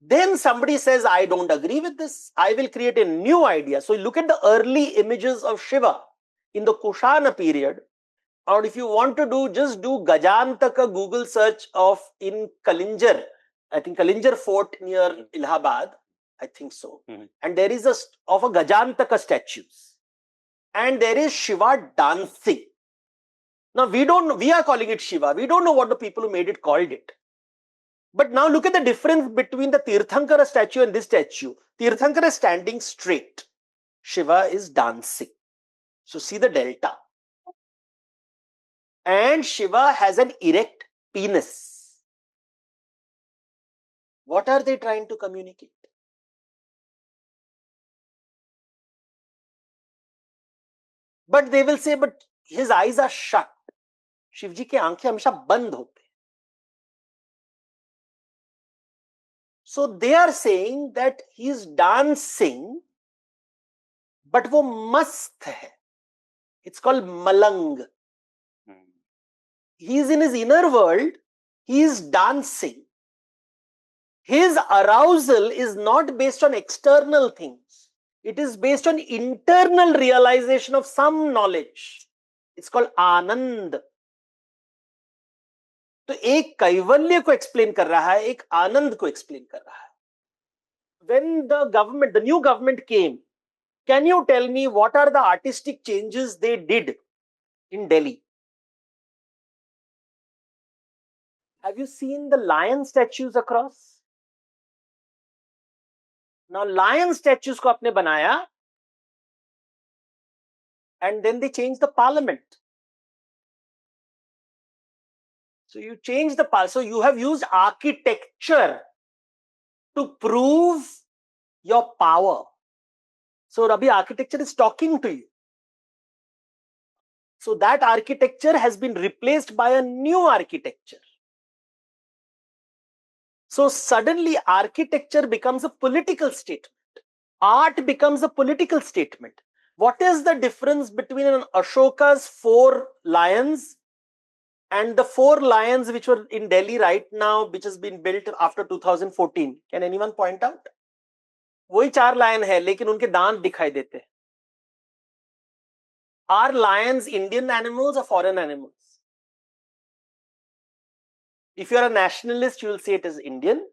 Then somebody says, I don't agree with this. I will create a new idea. So look at the early images of Shiva in the Kushana period. Or if you want to do, just do Gajantaka Google search of in Kalinjar. I think Kalinjar fort near Allahabad. I think so. And there is of a Gajantaka statues. And there is Shiva dancing. Now we are calling it Shiva. We don't know what the people who made it called it. But now look at the difference between the Tirthankara statue and this statue. Tirthankara is standing straight. Shiva is dancing. So see the delta. And Shiva has an erect penis. What are they trying to communicate? But they will say, but his eyes are shut. Shivji के आंखें हमेशा बंद होते. So they are saying that he is dancing, but वो मस्त है. It's called malang. He is in his inner world. He is dancing. His arousal is not based on external things. It is based on internal realization of some knowledge. It's called anand. तो एक कैवल्य को explain कर रहा है, एक आनंद को explain कर रहा है. When the new government came, can you tell me what are the artistic changes they did in Delhi? Have you seen the lion statues across? Now lion statues को आपने बनाया, and then they changed the parliament. So you change the parliament. So you have used architecture to prove your power. So Rabbi, architecture is talking to you. So that architecture has been replaced by a new architecture. So suddenly architecture becomes a political statement. Art becomes a political statement. What is the difference between an Ashoka's 4 lions and the 4 lions which were in Delhi right now, which has been built after 2014? Can anyone point out? वही 4 lion है, लेकिन उनके दांत दिखाई देते. Are lions Indian animals or foreign animals? If you are a nationalist, you will say it is Indian.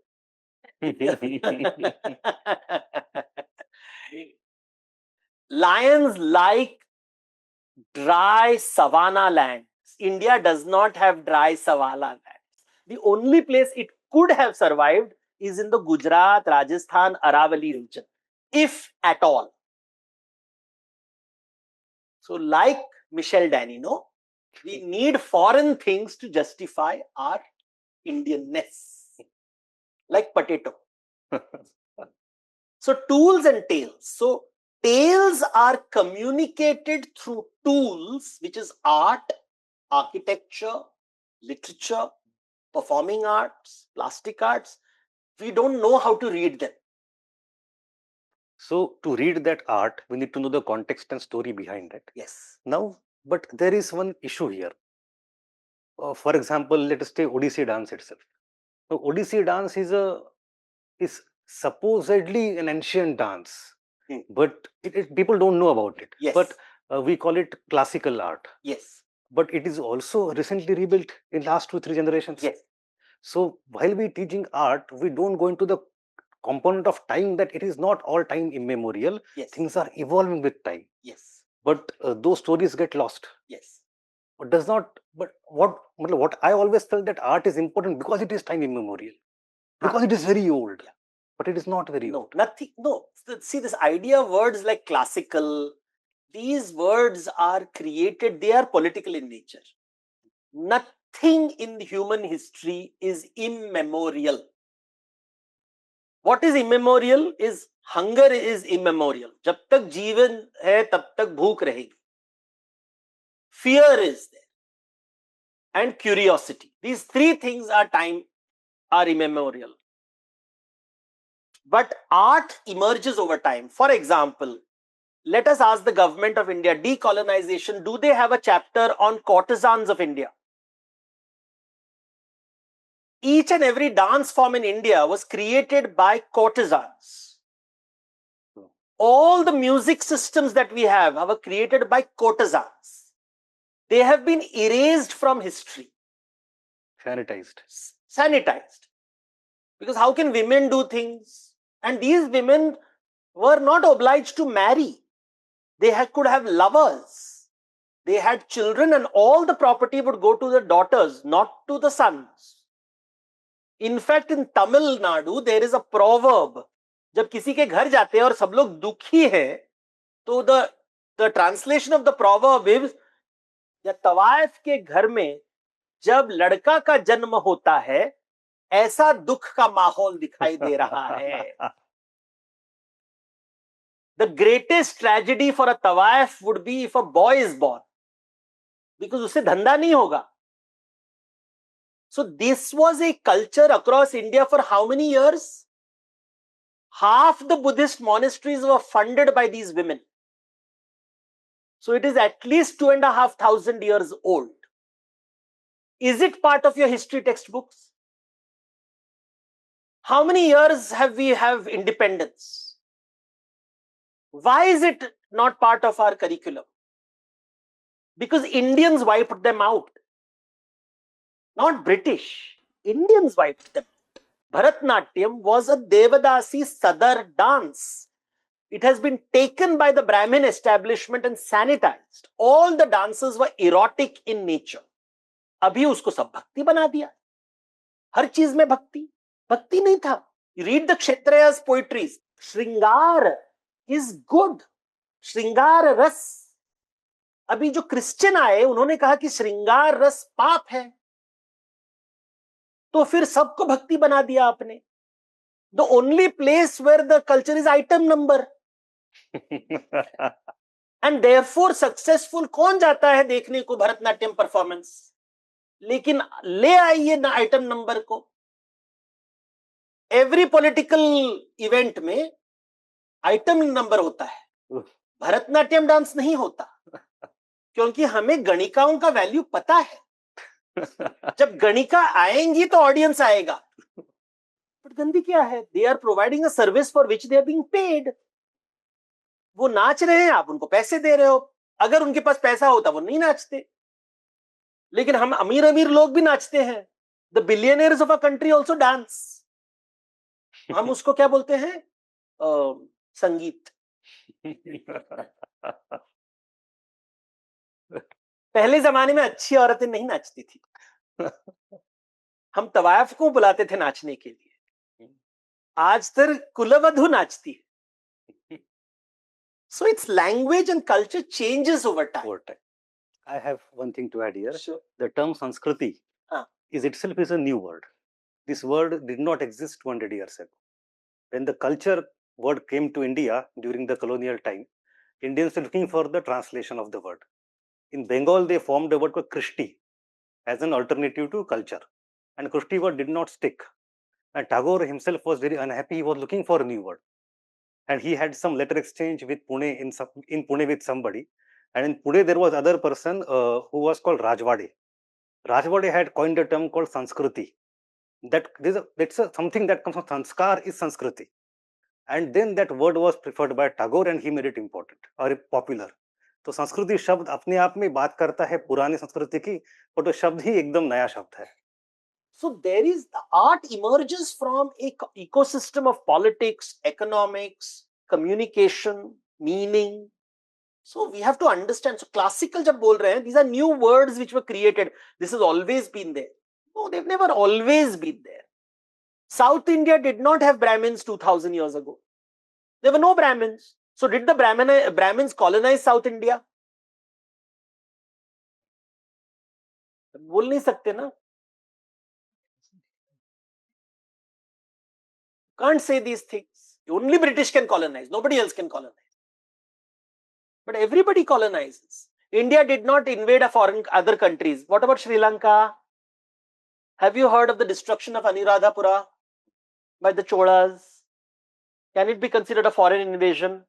Lions like dry savanna lands. India does not have dry savanna lands. The only place it could have survived is in the Gujarat, Rajasthan, Aravalli region, if at all. So like Michel Danino, we need foreign things to justify our Indianness, like potato. So tools and tales. So tales are communicated through tools, which is art, architecture, literature, performing arts, plastic arts. We don't know how to read them. So to read that art, we need to know the context and story behind it. Yes. Now, but there is one issue here. For example, let us take Odissi dance itself. Now, Odissi dance is supposedly an ancient dance, but people don't know about it. Yes. But we call it classical art. Yes. But it is also recently rebuilt in last 2-3 generations. Yes. So while we teaching art, we don't go into the component of time that it is not all time immemorial. Yes. Things are evolving with time. Yes. But those stories get lost. Yes. But does not. But what I always felt that art is important because it is time immemorial, because it is very old. Yeah. But it is not very No, old. nothing. No. See, this idea of words like classical, these words are created, they are political in nature. Nothing in human history is immemorial. What is immemorial is hunger is immemorial. जब तक जीवन है तब तक भूख रहेगी. Fear is there. And curiosity. These three things are immemorial. But art emerges over time. For example, let us ask the government of India, decolonization, do they have a chapter on courtesans of India? Each and every dance form in India was created by courtesans. All the music systems that we have were created by courtesans. They have been erased from history. Sanitized. Because how can women do things? And these women were not obliged to marry. They could have lovers. They had children and all the property would go to the daughters, not to the sons. In fact, in Tamil Nadu, there is a proverb. जब किसी के घर जाते हैं और सब लोग दुखी हैं, तो the translation of the proverb is, या तवाइफ के घर में जब लड़का का जन्म होता है, ऐसा दुख का माहौल दिखाई दे रहा है. The greatest tragedy for a tawaif would be if a boy is born, because उसे धंधा नहीं होगा. So this was a culture across India for how many years? Half the Buddhist monasteries were funded by these women. So it is at least 2,500 years old. Is it part of your history textbooks? How many years have we have independence? Why is it not part of our curriculum? Because Indians wiped them out. Not British. Indians wiped them. Bharatnatyam was a Devadasi Sadar dance. It has been taken by the Brahmin establishment and sanitized. All the dances were erotic in nature. अभी उसको सब भक्ति बना दिया. हर चीज में भक्ति. भक्ति नहीं था. You read the Kshatriya's poetries. Shringar is good. Shringar ras. अभी जो क्रिश्चियन आए उन्होंने कहा कि श्रृंगार रस पाप है. तो फिर सबको भक्ति बना दिया आपने. The only place where the culture is item number. And therefore successful कौन जाता है देखने को भरतनाट्यम परफॉर्मेंस. लेकिन ले आइए ना आइटम नंबर को. एवरी पॉलिटिकल इवेंट में आइटम नंबर होता है. भरतनाट्यम डांस नहीं होता, क्योंकि हमें गणिकाओं का वैल्यू पता है. जब गणिका आएंगी तो ऑडियंस आएगा. बट गंदी क्या है? They are providing a service for which they are being paid. वो नाच रहे हैं, आप उनको पैसे दे रहे हो. अगर उनके पास पैसा होता वो नहीं नाचते. लेकिन हम अमीर अमीर लोग भी नाचते हैं. The billionaires of a country also dance. हम उसको क्या बोलते हैं? संगीत. पहले जमाने में अच्छी औरतें नहीं नाचती थी. हम तवायफ को बुलाते थे नाचने के लिए. आज तर कुलवधू नाचती है. So its language and culture changes over time. Over time. I have one thing to add here. Sure. The term Sanskriti is itself is a new word. This word did not exist 200 years ago. When the culture word came to India during the colonial time, Indians were looking for the translation of the word. In Bengal, they formed a word called Krishti as an alternative to culture. And Krishti word did not stick. And Tagore himself was very unhappy. He was looking for a new word. And he had some letter exchange with Pune in Pune with somebody. And in Pune, there was other person who was called Rajwade. Rajwade had coined a term called Sanskriti. That's something that comes from Sanskar is Sanskriti. And then that word was preferred by Tagore and he made it important or popular. तो संस्कृति शब्द अपने आप में बात करता है पुरानी संस्कृति की, और तो शब्द ही एकदम नया शब्द है. So there is the art emerges from a ecosystem of politics, economics, communication, meaning. So we have to understand. So classical जब बोल रहे हैं, these are new words which were created. This has always been there. No, they've never always been there. South India did not have Brahmins 2000 years ago. There were no Brahmins. So did the Brahmins colonize South India? बोल नहीं सकते ना. Can't say these things. Only British can colonize. Nobody else can colonize. But everybody colonizes. India did not invade other countries. What about Sri Lanka? Have you heard of the destruction of Anuradhapura by the Cholas? Can it be considered a foreign invasion?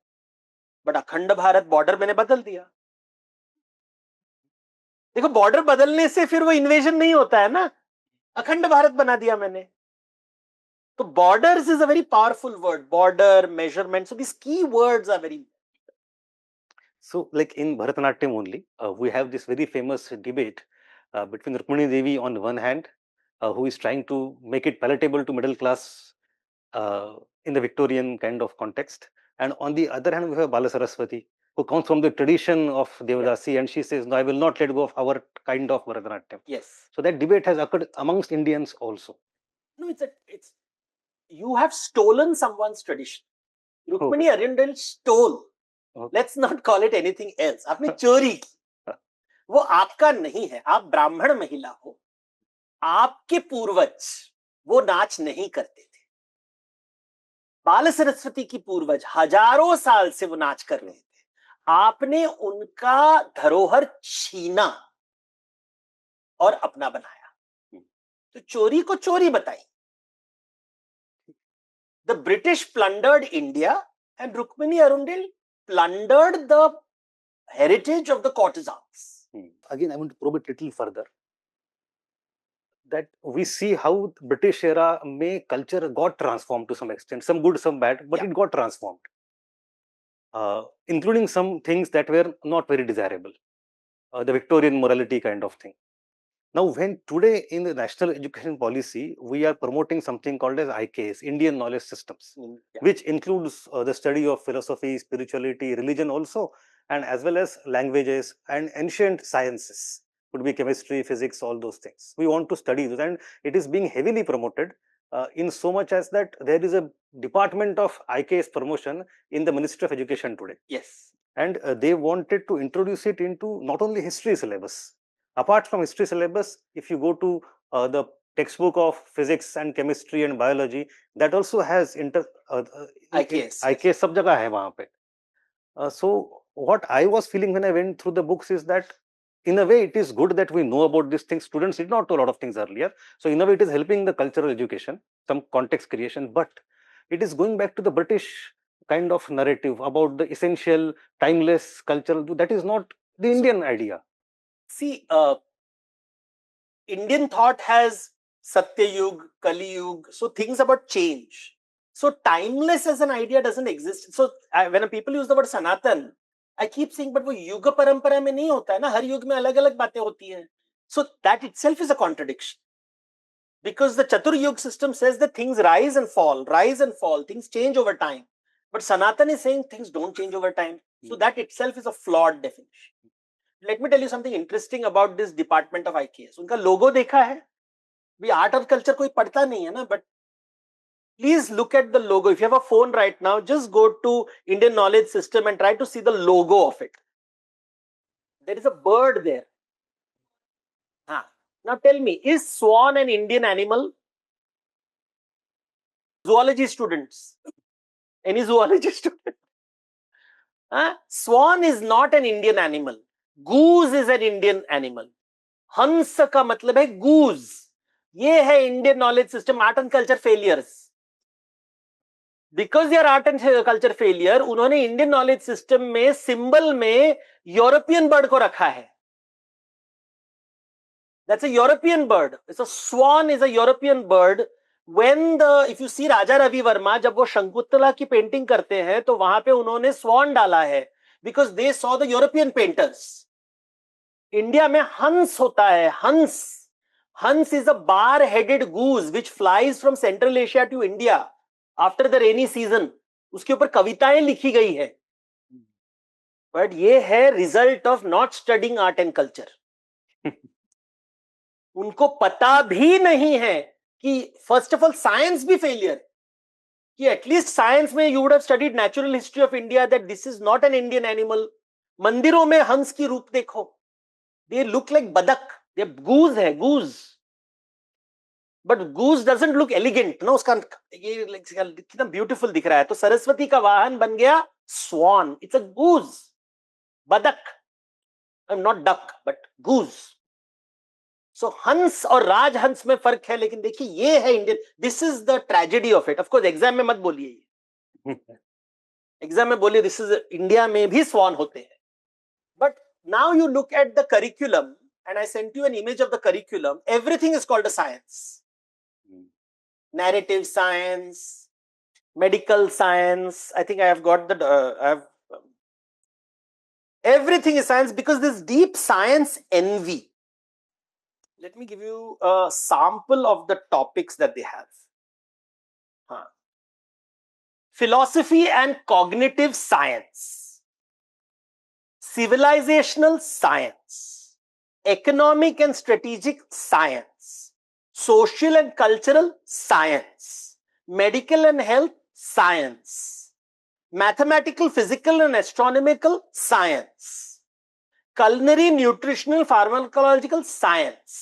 But अखंड Bharat border मैंने बदल दिया. देखो border बदलने से फिर वो invasion नहीं होता है ना. अखंड भारत बना दिया मैंने. So borders is a very powerful word. Border, measurement. So these key words are very. So like in Bharatanatyam only, we have this very famous debate between Rukmini Devi on one hand, who is trying to make it palatable to middle class in the Victorian kind of context. And on the other hand, we have Bala Saraswati, who comes from the tradition of Devdasi, and she says, no, I will not let go of our kind of Bharatanatyam. Yes. So that debate has occurred amongst Indians also. No, it's you have stolen someone's tradition. Rukmini Arundel stole. Let's not call it anything else. आपने चोरी की. वो आपका नहीं है. आप ब्राह्मण महिला हो. आपके पूर्वज वो नाच नहीं करते थे. बाल सरस्वती की पूर्वज हजारों साल से वो नाच कर रहे थे. आपने उनका धरोहर छीना और अपना बनाया. तो चोरी को चोरी बताई. The British plundered India and Rukmini Arundel plundered the heritage of the courtesans. Again, I want to probe it a little further. That we see how British era culture got transformed to some extent, some good, some bad, but it got transformed, including some things that were not very desirable, the Victorian morality kind of thing. Now, when today in the national education policy, we are promoting something called as IKS, Indian Knowledge Systems, which includes the study of philosophy, spirituality, religion also, and as well as languages and ancient sciences. Could be chemistry, physics, all those things. We want to study those, and it is being heavily promoted in so much as that there is a department of IKS promotion in the Ministry of Education today. Yes. And they wanted to introduce it into not only history syllabus. Apart from history syllabus, if you go to the textbook of physics and chemistry and biology, that also has IKS. IKS सब जगह है वहाँ पे. So what I was feeling when I went through the books is that in a way it is good that we know about these things. Students did not know a lot of things earlier. So in a way it is helping the cultural education, some context creation, but it is going back to the British kind of narrative about the essential, timeless cultural. That is not the Indian idea. See, Indian thought has Satya Yug, Kali Yug, so things about change. So timeless as an idea doesn't exist. So when people use the word Sanatan, I keep saying, but वो युग परंपरा में नहीं होता है ना, हर युग में अलग-अलग बातें होती हैं. So that itself is a contradiction. Because the Chatur Yug system says that things rise and fall, things change over time. But Sanatan is saying things don't change over time. So that itself is a flawed definition. Let me tell you something interesting about this department of IKS. उनका logo देखा है? We art और culture कोई पढ़ता नहीं है ना, but Please look at the logo. If you have a phone right now, just go to Indian knowledge system and try to see the logo of it. There is a bird there. Now tell me, is swan an Indian animal? Zoology students. Any zoology student? Swan is not an Indian animal. Goose is an Indian animal. हंस का मतलब है गूज. ये है Indian knowledge system art and culture failures. Because यार art and culture failure, उन्होंने Indian knowledge system में symbol में यूरोपियन बर्ड को रखा है. That's a European bird. It's a swan is a European bird. When the, if you see Raja Ravi Varma, जब वो शंकुतला की पेंटिंग करते हैं तो वहां पे उन्होंने स्वान डाला है, because they saw the European painters. India में हंस होता है. हंस is a bar-headed goose which flies from Central Asia to India after the rainy season. उसके ऊपर कविताएं लिखी गई है. बट ये है result of not studying art and culture. उनको पता भी नहीं है कि फर्स्ट ऑफ ऑल साइंस भी फेलियर, कि एटलीस्ट साइंस में you would have studied natural history of India that this is not an Indian animal. मंदिरों में हंस की रूप देखो, दे लुक लाइक बदक. दे गूज है, goose. But goose doesn't look elegant ना. उसका ये कितना ब्यूटीफुल दिख रहा है. तो सरस्वती का वाहन बन गया स्वान. इट्स अ गूज, बदक. I am not duck but goose. So हंस और राजहंस में फर्क है. लेकिन देखिए ये है Indian. This is the tragedy of it. Of course exam में मत बोलिए, एग्जाम में बोलिए दिस इज इंडिया में भी स्वान होते हैं. But now you look at the curriculum and I sent you an image of the curriculum. Everything is called a science. Narrative science, medical science. I think I have got the everything is science because this deep science envy. Let me give you a sample of the topics that they have. Philosophy and cognitive science, civilizational science, economic and strategic science, social and cultural science, medical and health science, mathematical, physical and astronomical science, culinary, nutritional, pharmacological science.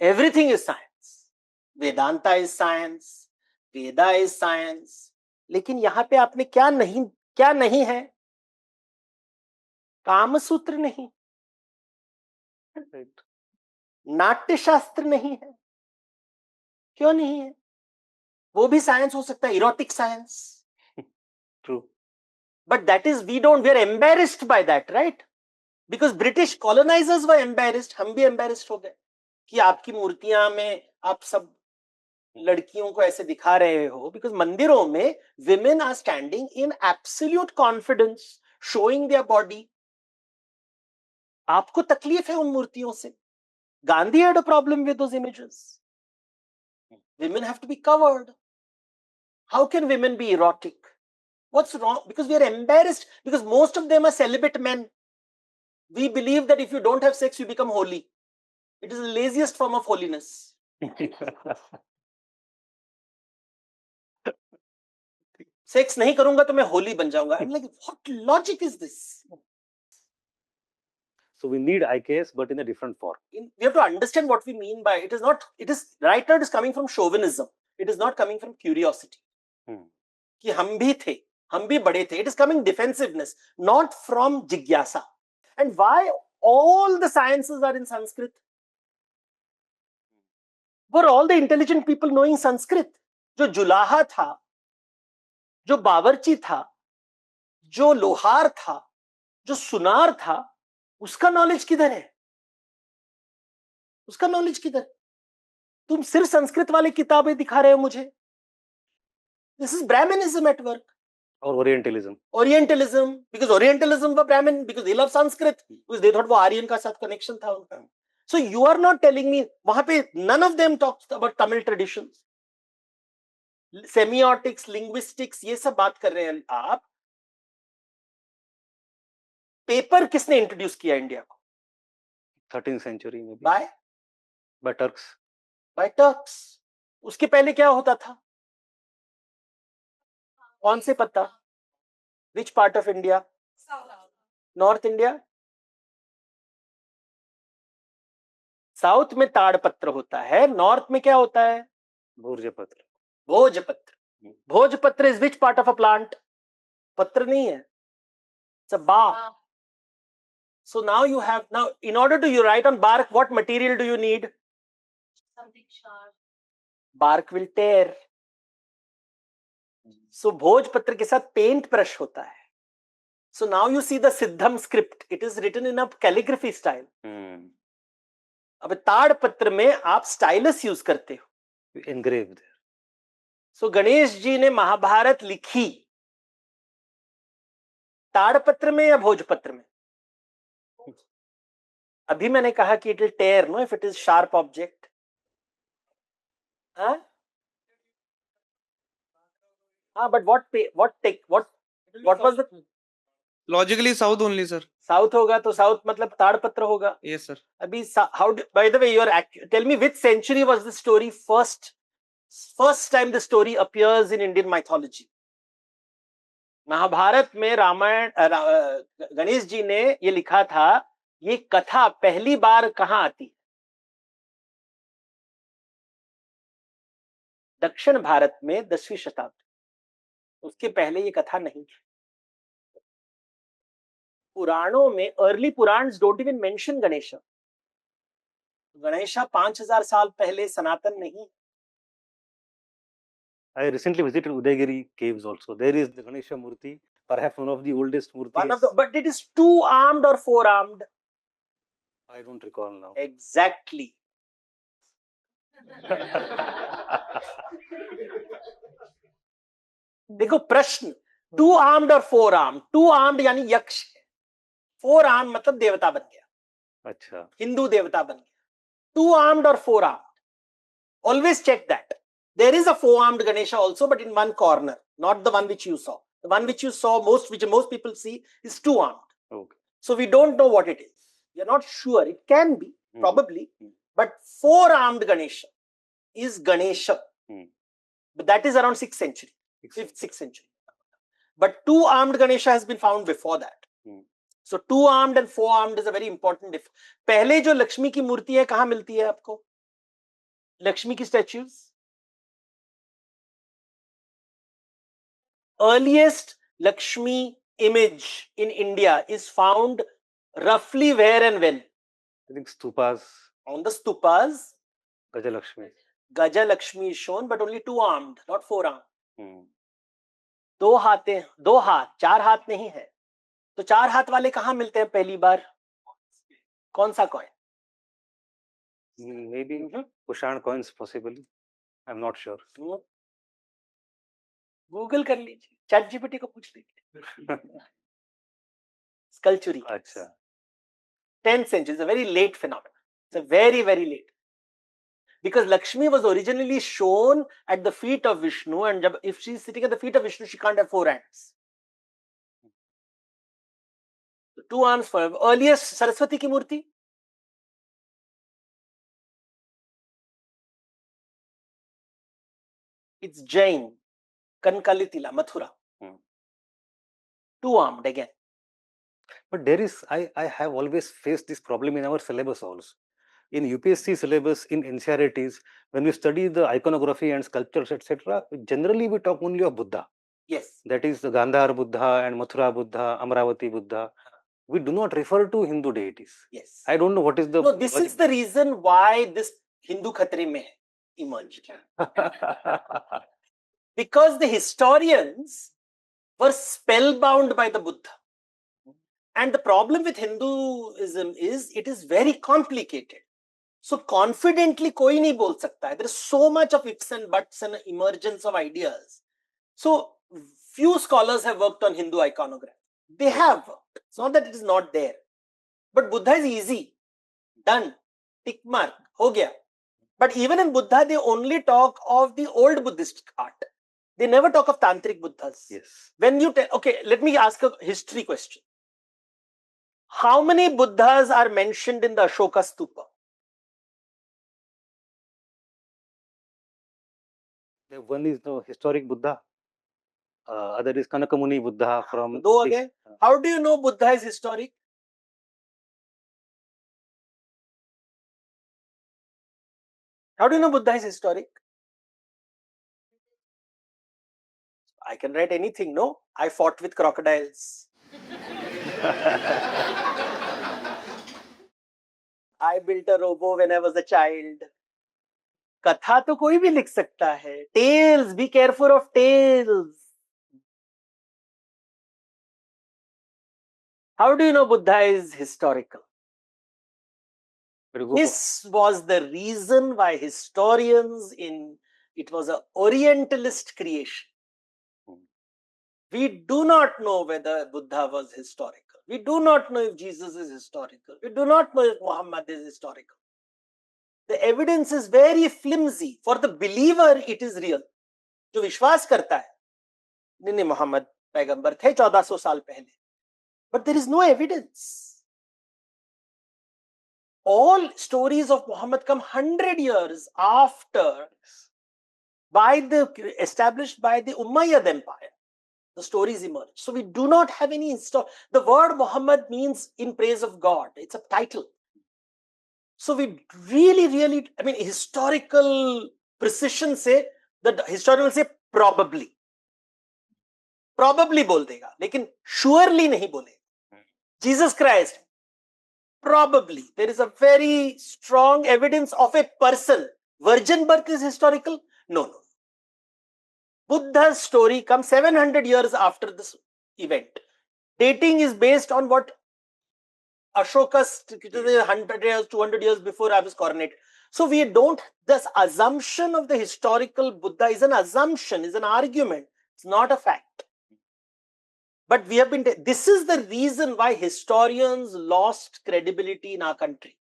Everything is science. Vedanta is science, Veda is science. लेकिन यहां पे आपने क्या नहीं है? कामसूत्र नहीं, नाट्य शास्त्र नहीं है. क्यों नहीं है? वो भी साइंस हो सकता है, erotic science. True. But that is we are embarrassed by that, right? Because British colonisers were embarrassed. हम भी एम्बेरेस्ड हो गए कि आपकी मूर्तियां में आप सब लड़कियों को ऐसे दिखा रहे हो. बिकॉज मंदिरों में women are standing in absolute confidence, showing their body. आपको तकलीफ है उन मूर्तियों से. Gandhi had a problem with those images. Women have to be covered. How can women be erotic? What's wrong? Because we are embarrassed, because most of them are celibate men. We believe that if you don't have sex, you become holy. It is the laziest form of holiness. Sex नहीं करूंगा तो मैं holy बन जाऊंगा. I'm like, what logic is this? So we need IKS, but in a different form. We have to understand what we mean by it. Is not. It is right now. It is coming from chauvinism. It is not coming from curiosity. कि हम भी थे, हम भी बड़े थे. It is coming defensiveness, not from jigyasa. And why all the sciences are in Sanskrit? Were all the intelligent people knowing Sanskrit? जो जुलाहा था, जो बावर्ची था, जो लोहार था, जो सुनार था, उसका नॉलेज किधर है? उसका नॉलेज किधर? तुम सिर्फ संस्कृत वाली किताबें दिखा रहे हो मुझे. This is Brahminism at work. और ओरिएंटलिज्म. ओरिएंटलिज्म, बिकॉज ओरिएंटलिज्म व Brahmin, because they love Sanskrit, because they thought वो आर्यन का साथ कनेक्शन था उनका. So you are not telling me वहां पे none of them talks about Tamil traditions, semiotics, linguistics, ये सब बात कर रहे हैं आप. पेपर किसने इंट्रोड्यूस किया इंडिया को? 13th century में. By Turks. By Turks. उसके पहले क्या होता था? कौन से पत्ता? Which part of India? North India. South में ताड़पत्र होता है, नॉर्थ में क्या होता है? भोजपत्र। भोजपत्र। भोजपत्र is which part of a plant? पत्र नहीं है, it's a bark. So now you have, now in order to you write on bark, what material do you need? Something sharp. Bark will tear. So भोजपत्र के साथ paint brush होता है. So now you see the Siddham script. It is written in a calligraphy style. अब ताड़पत्र में आप stylus use करते हो. Engraved. So गणेश जी ने महाभारत लिखी ताड़पत्र में या भोजपत्र में? अभी मैंने कहा कि it will tear, no, if it is sharp object. हाँ, but what was the logically south only sir. South होगा तो साउथ मतलब ताड़पत्र होगा. Yes sir. अभी how, by the way, your tell me which century was the story first time the story appears in Indian mythology? Mahabharata में रामायण गणेश जी ने ये लिखा था, ये कथा पहली बार कहां आती है? दक्षिण भारत में 10वीं शताब्दी. उसके पहले ये कथा नहीं थी. पुराणों में early Puranas don't even mention Ganesh. Ganesha 5000 साल पहले सनातन नहीं. I recently visited Udaygiri caves also. There is the Ganesha Murti, perhaps one of the oldest murtis. But it is 2-armed or 4-armed? I don't recall now. Exactly. देखो प्रश्न, 2-armed और 4-armed. 2-armed यानी यक्ष है, 4-armed मतलब देवता बन गया. अच्छा, हिंदू देवता बन गया. 2-armed और 4-armed. Always check that. There is a 4-armed Ganesha also, but in one corner, not the one which you saw. The one which you saw, which most people see, is 2-armed. okay. So we don't know what it is. We are not sure. It can be, probably, but 4-armed Ganesha is Ganesha. But that is around 6th century, 5th, 6th century. But 2-armed Ganesha has been found before that. So 2-armed and 4-armed is a very important difference. पहले जो लक्ष्मी की मूर्ति है कहाँ मिलती है आपको? लक्ष्मी की statues? Earliest Lakshmi image in India is found roughly where and when? I think stupas. On the stupas, Gajalakshmi. Gajalakshmi is shown, but only 2-armed, not 4-armed. दो हाथ, 4 हाथ नहीं है. तो 4 हाथ वाले कहां मिलते हैं पहली बार? कौन सा coin? Maybe Kushan coins possibly. I'm not sure. Google कर लीजिए, चैट जीपीटी को पूछ लीजिए. Sculpture. अच्छा. 10th century is a very late phenomenon. It's a very, very late. Because Lakshmi was originally shown at the feet of Vishnu, and if she is sitting at the feet of Vishnu, she can't have 4 hands. 2 arms for earliest Saraswati ki murti. It's Jain, Kankalitila, Mathura. 2-armed again. But there is, I have always faced this problem in our syllabus also. In UPSC syllabus, in NCERTs, when we study the iconography and sculptures, etc., generally we talk only of Buddha. Yes. That is the Gandhar Buddha and Mathura Buddha, Amravati Buddha. We do not refer to Hindu deities. Yes. I don't know what is the... No, this is the reason why this Hindu Khatre mein emerged. Because the historians were spellbound by the Buddha. And the problem with Hinduism is it is very complicated. So confidently koi nahi bol sakta hai. There is so much of ifs and buts and emergence of ideas. So few scholars have worked on Hindu iconography. They have worked. It's not that it is not there. But Buddha is easy. Done. Tick mark. Ho gaya. But even in Buddha, they only talk of the old Buddhist art. They never talk of Tantric Buddhas. Yes. When you tell, okay, let me ask a history question. How many Buddhas are mentioned in the Ashoka Stupa? The one is the historic Buddha. Other is Kanakamuni Buddha from. Do again. How do you know Buddha is historic? How do you know Buddha is historic? I can write anything, no? I fought with crocodiles. I built a robo when I was a child. कथा तो कोई भी लिख सकता है. Tales, be careful of tales. How do you know Buddha is historical? This was the reason why historians it was an Orientalist creation. We do not know whether Buddha was historical. We do not know if Jesus is historical. We do not know if Muhammad is historical. The evidence is very flimsy. For the believer, it is real. जो विश्वास करता है, नहीं मोहम्मद पैगंबर थे 1400 साल पहले. But there is no evidence. All stories of Muhammad come 100 years after, established by the Umayyad Empire. The stories emerge. So we do not have any the word Muhammad means in praise of God. It's a title. So we really, I mean, historical precision say, the historian will say probably. Probably बोल देगा, लेकिन surely नहीं बोलेगा. Jesus Christ, probably. There is a very strong evidence of a person. Virgin birth is historical? No. Buddha's story comes 700 years after this event. Dating is based on what Ashoka's 100 years, 200 years before I was coronated. So we don't, this assumption of the historical Buddha is an assumption, is an argument. It's not a fact. But we have been, this is the reason why historians lost credibility in our country.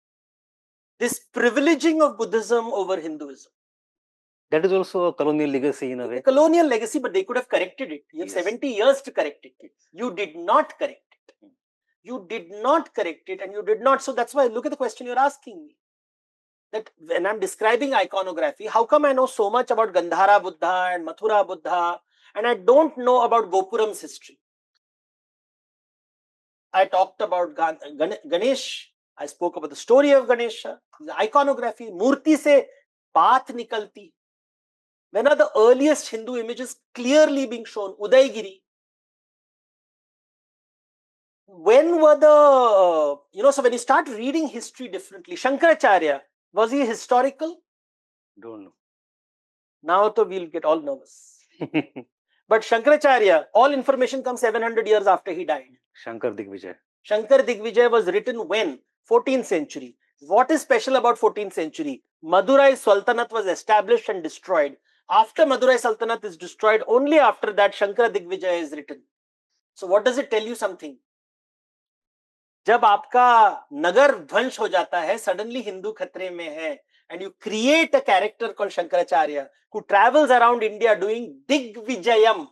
This privileging of Buddhism over Hinduism. That is also a colonial legacy in a way. A colonial legacy, but they could have corrected it. You have 70 years to correct it. You did not correct it. You did not correct it and you did not. So that's why look at the question you're asking me. That when I'm describing iconography, how come I know so much about Gandhara Buddha and Mathura Buddha and I don't know about Gopuram's history? I talked about Ganesh. I spoke about the story of Ganesha, the iconography, Murti se baat nikalti. When are the earliest Hindu images clearly being shown? Udaygiri. When were the, so when you start reading history differently, Shankaracharya, was he historical? Don't know. Now we'll get all nervous. But Shankaracharya, all information comes 700 years after he died. Shankar Digvijay. Shankar Digvijay was written when? 14th century. What is special about 14th century? Madurai Sultanate was established and destroyed. After Madurai Sultanate is destroyed, only after that Shankar Digvijay is written. So what does it tell you something? जब आपका नगर ध्वंस हो जाता है, suddenly Hindu खतरे में है, and you create a character called Shankaracharya who travels around India doing Digvijayam,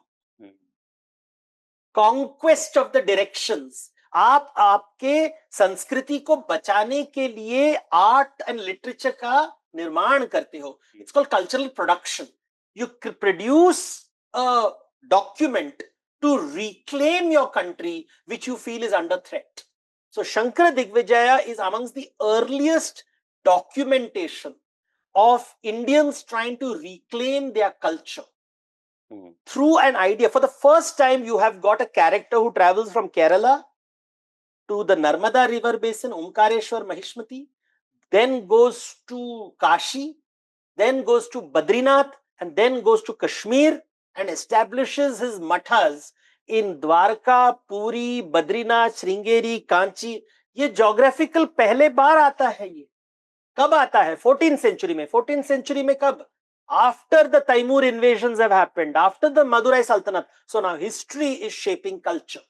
conquest of the directions. आप आपके संस्कृति को बचाने के लिए आर्ट एंड लिटरेचर का निर्माण करते हो. It's called cultural production. You produce a document to reclaim your country which you feel is under threat. So Shankara Digvijaya is amongst the earliest documentation of Indians trying to reclaim their culture through an idea. For the first time, you have got a character who travels from Kerala to the Narmada river basin, Omkareshwar Mahishmati, then goes to Kashi, then goes to Badrinath, and then goes to Kashmir and establishes his mathas in Dwarka, Puri, Badrinath, Sringeri, Kanchi. ये geographical पहले बार आता है. ये कब आता है? 14th century में. 14th century में कब? After the Taimur invasions have happened, after the Madurai Sultanate. So now history is shaping culture.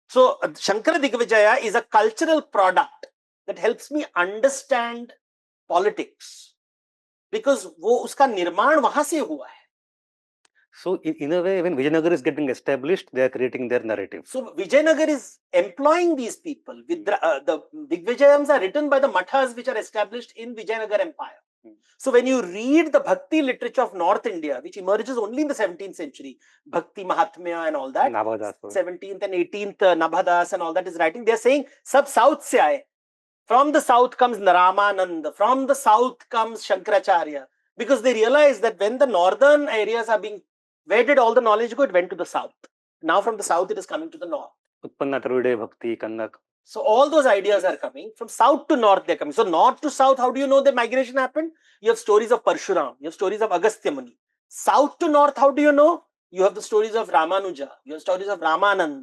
So Shankara Digvijaya is a cultural product that helps me understand politics because वो उसका निर्माण वहां से हुआ है. So in a way, when Vijayanagar is getting established, they are creating their narrative. So Vijayanagar is employing these people. The Digvijayams are written by the mathas which are established in Vijayanagar Empire. So when you read the Bhakti literature of North India, which emerges only in the 17th century, Bhakti Mahatmya and all that, Nabhadas. 17th and 18th Nabhadas and all that is writing, they're saying, Sab South se aaye. From the south comes Ramananda, from the south comes Shankaracharya, because they realize that when the northern areas are being, where did all the knowledge go? It went to the south. Now from the south it is coming to the north. Utpanna Tarvide Bhakti, Kannak. So all those ideas are coming from south to north. They're coming. So north to south, how do you know the migration happened? You have stories of Parshuram, you have stories of Agastya Muni. South to north, how do you know? You have the stories of Ramanuja, you have stories of Ramananda,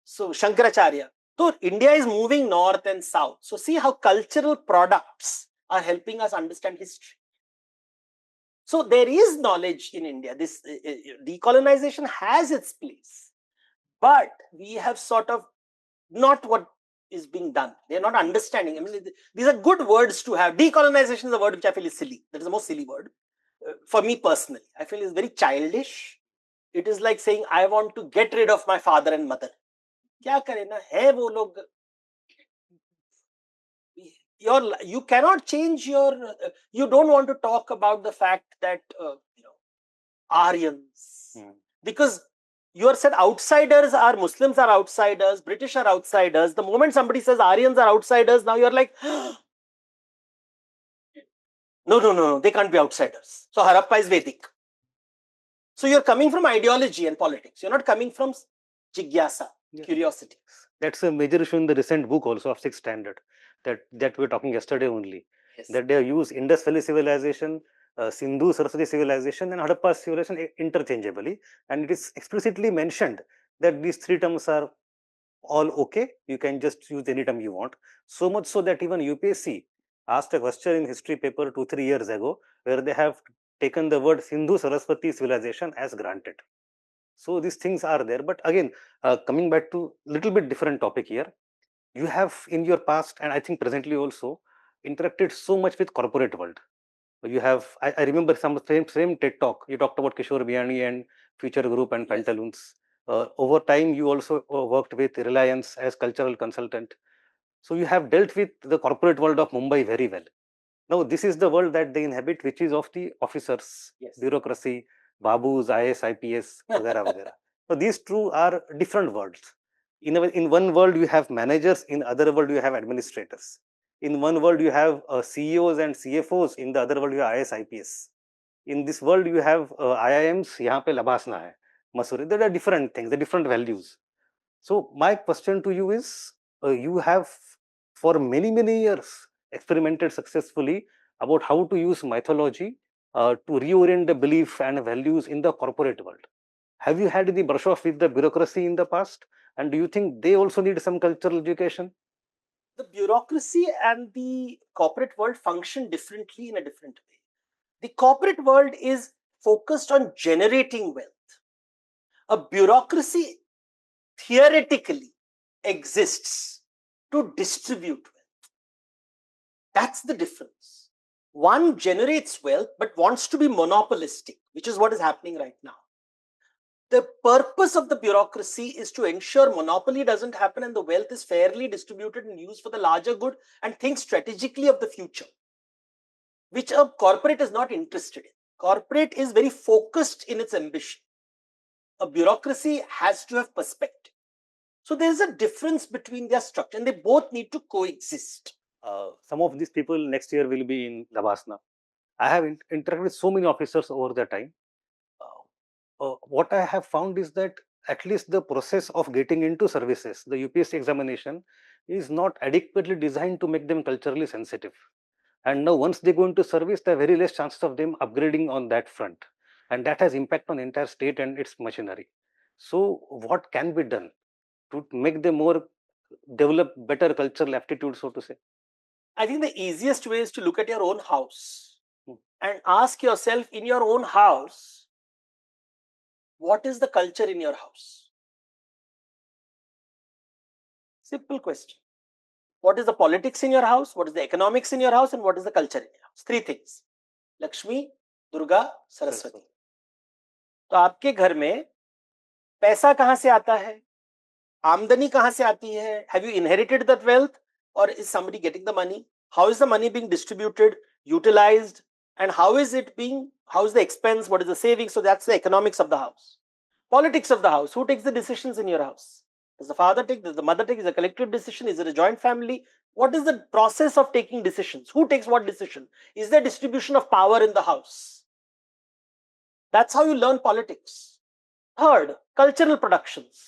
so Shankaracharya. So India is moving north and south. So see how cultural products are helping us understand history. So there is knowledge in India. This decolonization has its place, but we have sort of not what is being done. They're not understanding. I mean, these are good words to have. Decolonization is a word which I feel is silly. That is the most silly word. For me personally, I feel it's very childish. It is like saying, I want to get rid of my father and mother. क्या करें ना, है वो लोग. You cannot change your, you don't want to talk about the fact that, Aryans, because you are said outsiders are Muslims are outsiders, British are outsiders. The moment somebody says Aryans are outsiders, now you're like, no, they can't be outsiders. So Harappa is Vedic. So you're coming from ideology and politics. You're not coming from jigyasa, curiosity. That's a major issue in the recent book also of 6th standard that we were talking yesterday only. Yes. That they use Indus Valley civilization, Sindhu Saraswati civilization and Harappa civilization interchangeably, and it is explicitly mentioned that these three terms are all okay. You can just use any term you want. So much so that even UPSC asked a question in history paper 2-3 years ago where they have taken the word Sindhu Saraswati civilization as granted. So these things are there. But again, coming back to little bit different topic here, you have in your past and I think presently also interacted so much with corporate world. You have, I remember some same TED talk, you talked about Kishore Biyani and Future Group and Pantaloons. Over time, you also worked with Reliance as cultural consultant. So you have dealt with the corporate world of Mumbai very well. Now, this is the world that they inhabit, which is of the officers, bureaucracy, babus, IAS, IPS, vagara, vagara. So these two are different worlds. In one world, you have managers. In other world, you have administrators. In one world, you have CEOs and CFOs. In the other world, you have IAS, IPS. In this world, you have IIMs. यहाँ पे लबासना है, Mussoorie. There are different things, the different values. So my question to you is, you have for many years experimented successfully about how to use mythology to reorient the belief and values in the corporate world. Have you had any brush off with the bureaucracy in the past? And do you think they also need some cultural education? The bureaucracy and the corporate world function differently in a different way. The corporate world is focused on generating wealth. A bureaucracy theoretically exists to distribute wealth. That's the difference. One generates wealth but wants to be monopolistic, which is what is happening right now. The purpose of the bureaucracy is to ensure monopoly doesn't happen and the wealth is fairly distributed and used for the larger good, and think strategically of the future, which a corporate is not interested in. Corporate is very focused in its ambition. A bureaucracy has to have perspective. So there's a difference between their structure and they both need to coexist. Some of these people next year will be in Labasna. I have interacted with so many officers over the time. What I have found is that at least the process of getting into services, the UPSC examination, is not adequately designed to make them culturally sensitive. And now once they go into service, there are very less chances of them upgrading on that front. And that has impact on the entire state and its machinery. So what can be done to make them more develop better cultural aptitude, so to say? I think the easiest way is to look at your own house and ask yourself, in your own house, what is the culture in your house? Simple question. What is the politics in your house? What is the economics in your house? And what is the culture in your house? Three things. Lakshmi, Durga, Saraswati. तो आपके घर में पैसा कहां से आता है? आमदनी कहां से आती है? Have you inherited that wealth or is somebody getting the money? How is the money being distributed? utilized, and how is the expense, what is the savings? So that's the economics of the house. Politics of the house, who takes the decisions in your house? Does the father take, does the mother take? Is it a collective decision? Is it a joint family? What is the process of taking decisions? Who takes what decision? Is there distribution of power in the house? That's how you learn politics. Third, cultural productions.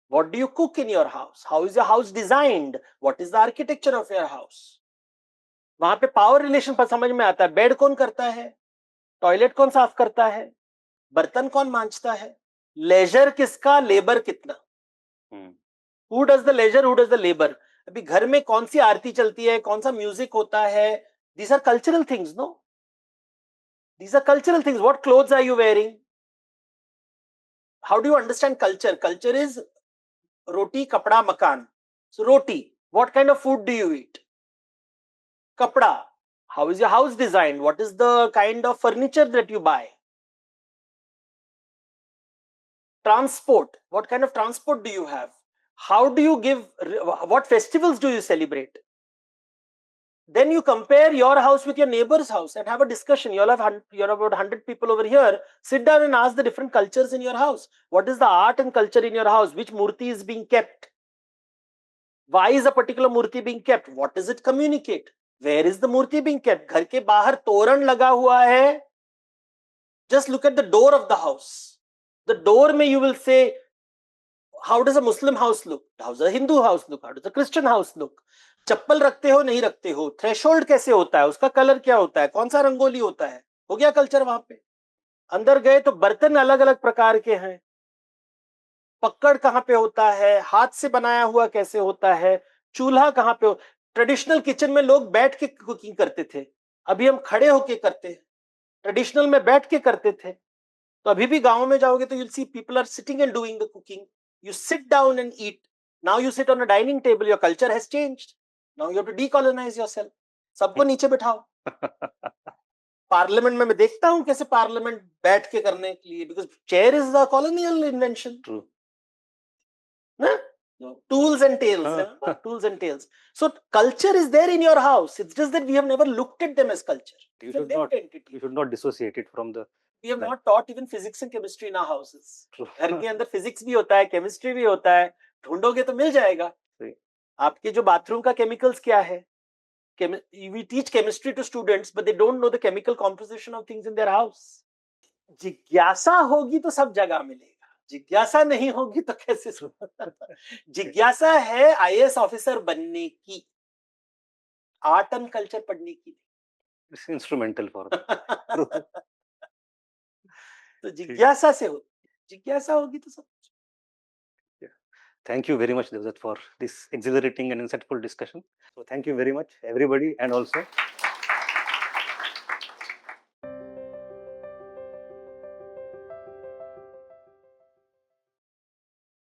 What do you cook in your house? How is your house designed? What is the architecture of your house? वहां पे power relation पर समझ में आता है. Bed कौन करता है, टॉयलेट कौन साफ करता है, बर्तन कौन मांजता है, लेजर किसका, लेबर कितना. Who does the ledger, who does the labour. अभी घर में कौन सी आरती चलती है, कौन सा म्यूजिक होता है. These are cultural things. No, these are cultural things. What clothes are you wearing? How do you understand culture? Culture is roti, kapda, makan. So roti, what kind of food do you eat? Kapda, how is your house designed? What is the kind of furniture that you buy? Transport, what kind of transport do you have? How do you give, what festivals do you celebrate? Then you compare your house with your neighbor's house and have a discussion. You're about 100 people over here. Sit down and ask the different cultures in your house. What is the art and culture in your house? Which murti is being kept? Why is a particular murti being kept? What does it communicate? Where is the murti being kept? घर के बाहर तोरण लगा हुआ है. Just look at the door of the house. The door में you will say, how does a Muslim house look? How does a Hindu house look? How does a Christian house look? चप्पल रखते हो नहीं रखते हो, threshold कैसे होता है, उसका कलर क्या होता है, कौन सा रंगोली होता है. हो गया कल्चर. वहां पे अंदर गए तो बर्तन अलग अलग प्रकार के हैं. पक्कड़ कहाँ पे होता है, हाथ से बनाया हुआ कैसे होता है, चूल्हा कहाँ पे हो. ट्रेडिशनल किचन में लोग बैठ के कुकिंग करते थे, अभी हम खड़े होके करते हैं. ट्रेडिशनल में बैठ के करते थे, तो अभी भी गांव में जाओगे तो you'll see people are sitting and doing the cooking. You sit down and eat. Now you sit on a dining table. Your culture has changed. Now you have to decolonize yourself. सबको नीचे बिठाओ. Parliament में मैं देखता हूं कैसे parliament बैठ के करने के लिए, because chair is a colonial invention. True. ना? Tools and tails. Remember? Tools and tails. So culture is there in your house. It's just that we have never looked at them as culture. You should not dissociate it from the. We have not taught even physics and chemistry in our houses. True. घर के अंदर physics भी होता है, chemistry भी होता है. ढूंढोगे तो मिल जाएगा. आपके जो बाथरूम का chemicals क्या है? We teach chemistry to students, but they don't know the chemical composition of things in their house. जिज्ञासा होगी तो सब जगह मिलेगा. जिज्ञासा नहीं होगी तो कैसे. जिज्ञासा है IAS ऑफिसर बनने की, आर्ट एंड कल्चर पढ़ने की. It's instrumental for. तो जिज्ञासा से हो, जिज्ञासा होगी तो सब. Thank you very much, Devdutt, for this exhilarating and insightful discussion. So thank you very much, everybody, and also